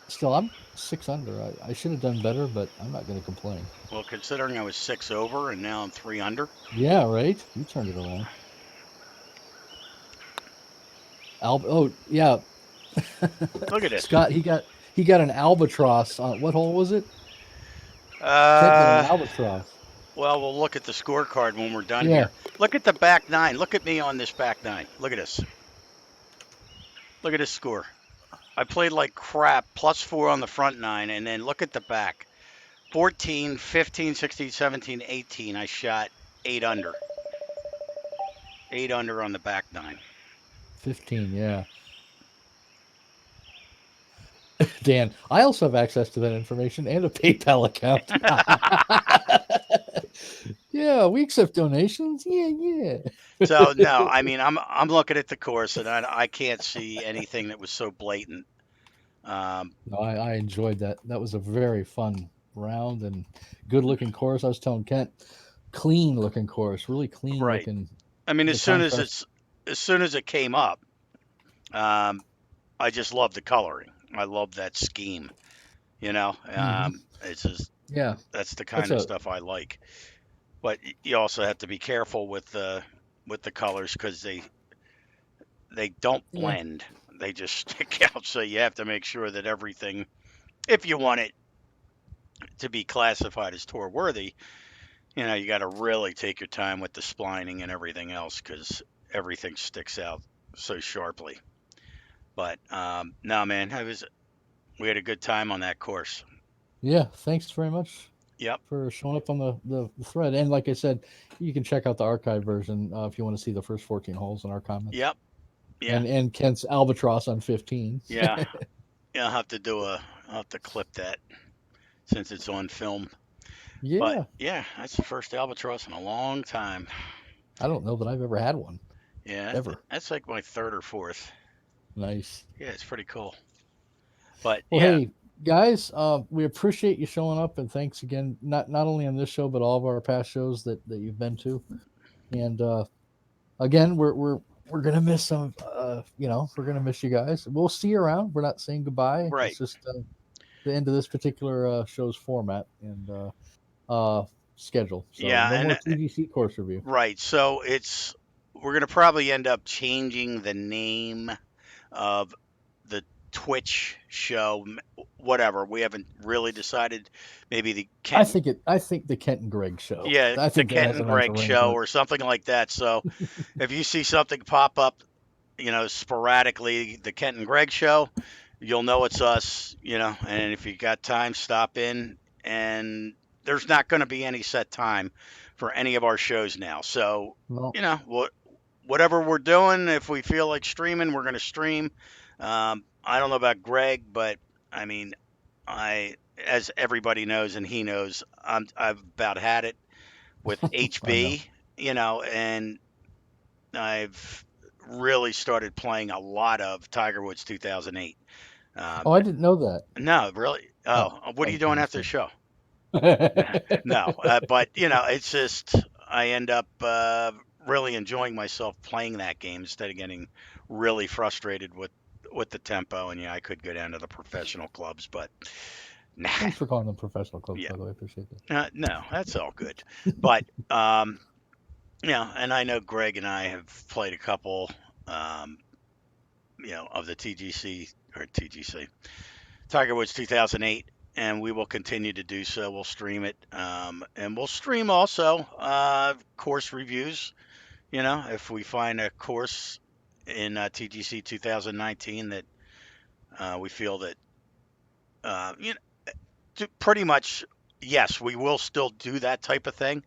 Still, I'm 6 under. I should have done better, but I'm not going to complain. Well, considering I was 6 over and now I'm 3 under. Yeah, right? You turned it around. Oh, yeah. Look at this. Scott, he got an albatross on what hole was it? Kent got an albatross. Well, we'll look at the scorecard when we're done Yeah. here. Look at the back nine. Look at me on this back nine. Look at this. Look at this score. I played like crap, +4 on the front nine, and then look at the back. 14, 15, 16, 17, 18. I shot 8 under. 8 under on the back nine. 15, yeah. Dan, I also have access to that information and a PayPal account. Yeah, we accept donations. Yeah. So no, I mean I'm looking at the course and I can't see anything that was so blatant. No, I enjoyed that. That was a very fun round and good looking course. I was telling Kent, clean looking course, really clean Right. looking. I mean, The as soon as contrast- it came up, I just love the coloring. I love that scheme. It's just Yeah, that's the that's kind of stuff I like. But you also have to be careful with the colors because they don't Yeah. blend. They just stick out. So you have to make sure that everything, if you want it to be classified as tour worthy, you got to really take your time with the splining and everything else because everything sticks out so sharply. But no, man, we had a good time on that course. Yeah, thanks very much Yep, for showing up on the thread. And like I said, you can check out the archive version if you want to see the first 14 holes in our comments. yep, yeah, And Kent's albatross on 15. yeah. Yeah, I'll have to clip that since it's on film. But Yeah, yeah, that's the first albatross in a long time. I don't know that I've ever had one Yeah, ever. that's like my third or fourth. Nice. Yeah, it's pretty cool. But Well, yeah, hey guys, we appreciate you showing up, and thanks again. Not only on this show, but all of our past shows that you've been to. And again, we're gonna miss some. We're gonna miss you guys. We'll see you around. We're not saying goodbye. right. It's just the end of this particular show's format and schedule. So Yeah, no more and TGC course review. right. So we're gonna probably end up changing the name of the Twitch show, whatever. We haven't really decided. Maybe the I Kent, think the Kent and Greg show. yeah, I the think that Kent has and a nice Greg ring to show it. or something like that. So if you see something pop up, sporadically, the Kent and Greg show, you'll know it's us, and if you got time, stop in. And there's not going to be any set time for any of our shows now. So, Well, whatever we're doing, if we feel like streaming, we're going to stream. I don't know about Greg, but I mean, as everybody knows and he knows, I've about had it with I know. HB, and I've really started playing a lot of Tiger Woods 2008. Oh, I didn't know that. No, really. Oh, Oh, what are I you was doing gonna after the say. show? No, but it's just I end up really enjoying myself playing that game instead of getting really frustrated with the tempo. And yeah, I could go down to the professional clubs, but nah, Thanks for calling them professional clubs, yeah, by the way. I appreciate that. no, that's all good. But and I know Greg and I have played a couple, um, of the TGC Tiger Woods 2008, and we will continue to do so. We'll stream it, and we'll stream also course reviews. If we find a course in TGC 2019 that we feel that, pretty much, yes, we will still do that type of thing,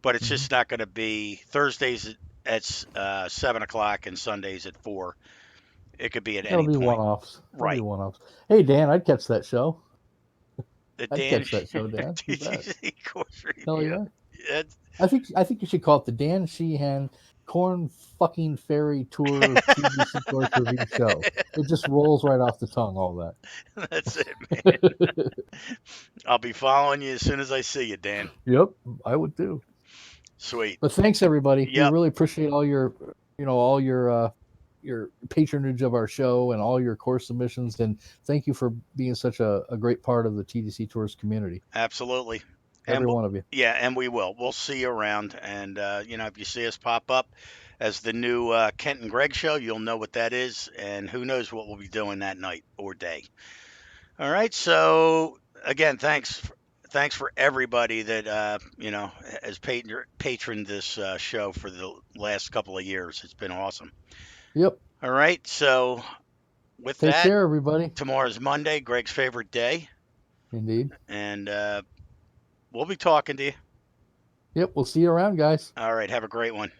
but it's Mhm. just not going to be Thursdays at 7 o'clock and Sundays at 4. It could be at That'll any be point. one-offs. That'll be Right. one-offs. Hey, Dan, I'd catch that show. The I'd Dan catch that show, Dan. You bet. TGC course Hell review. yeah. It's, I think you should call it the Dan Sheehan Corn Fucking Fairy Tour TGC course review show. It just rolls right off the tongue, all that. that's it, man. I'll be following you as soon as I see you, Dan. Yep, I would too. Sweet. But thanks everybody. We Yep. really appreciate all your patronage of our show and all your course submissions, and thank you for being such a great part of the TDC Tours community. Absolutely. Every And one of you. yeah, and we will. We'll see you around. And if you see us pop up as the new Kent and Greg show, you'll know what that is. And who knows what we'll be doing that night or day. All right. So again, thanks for everybody that has patroned this show for the last couple of years. It's been awesome. Yep. All right. So with Take that, care, everybody. tomorrow's Monday, Greg's favorite day, Indeed. and we'll be talking to you. Yep. We'll see you around, guys. All right. Have a great one.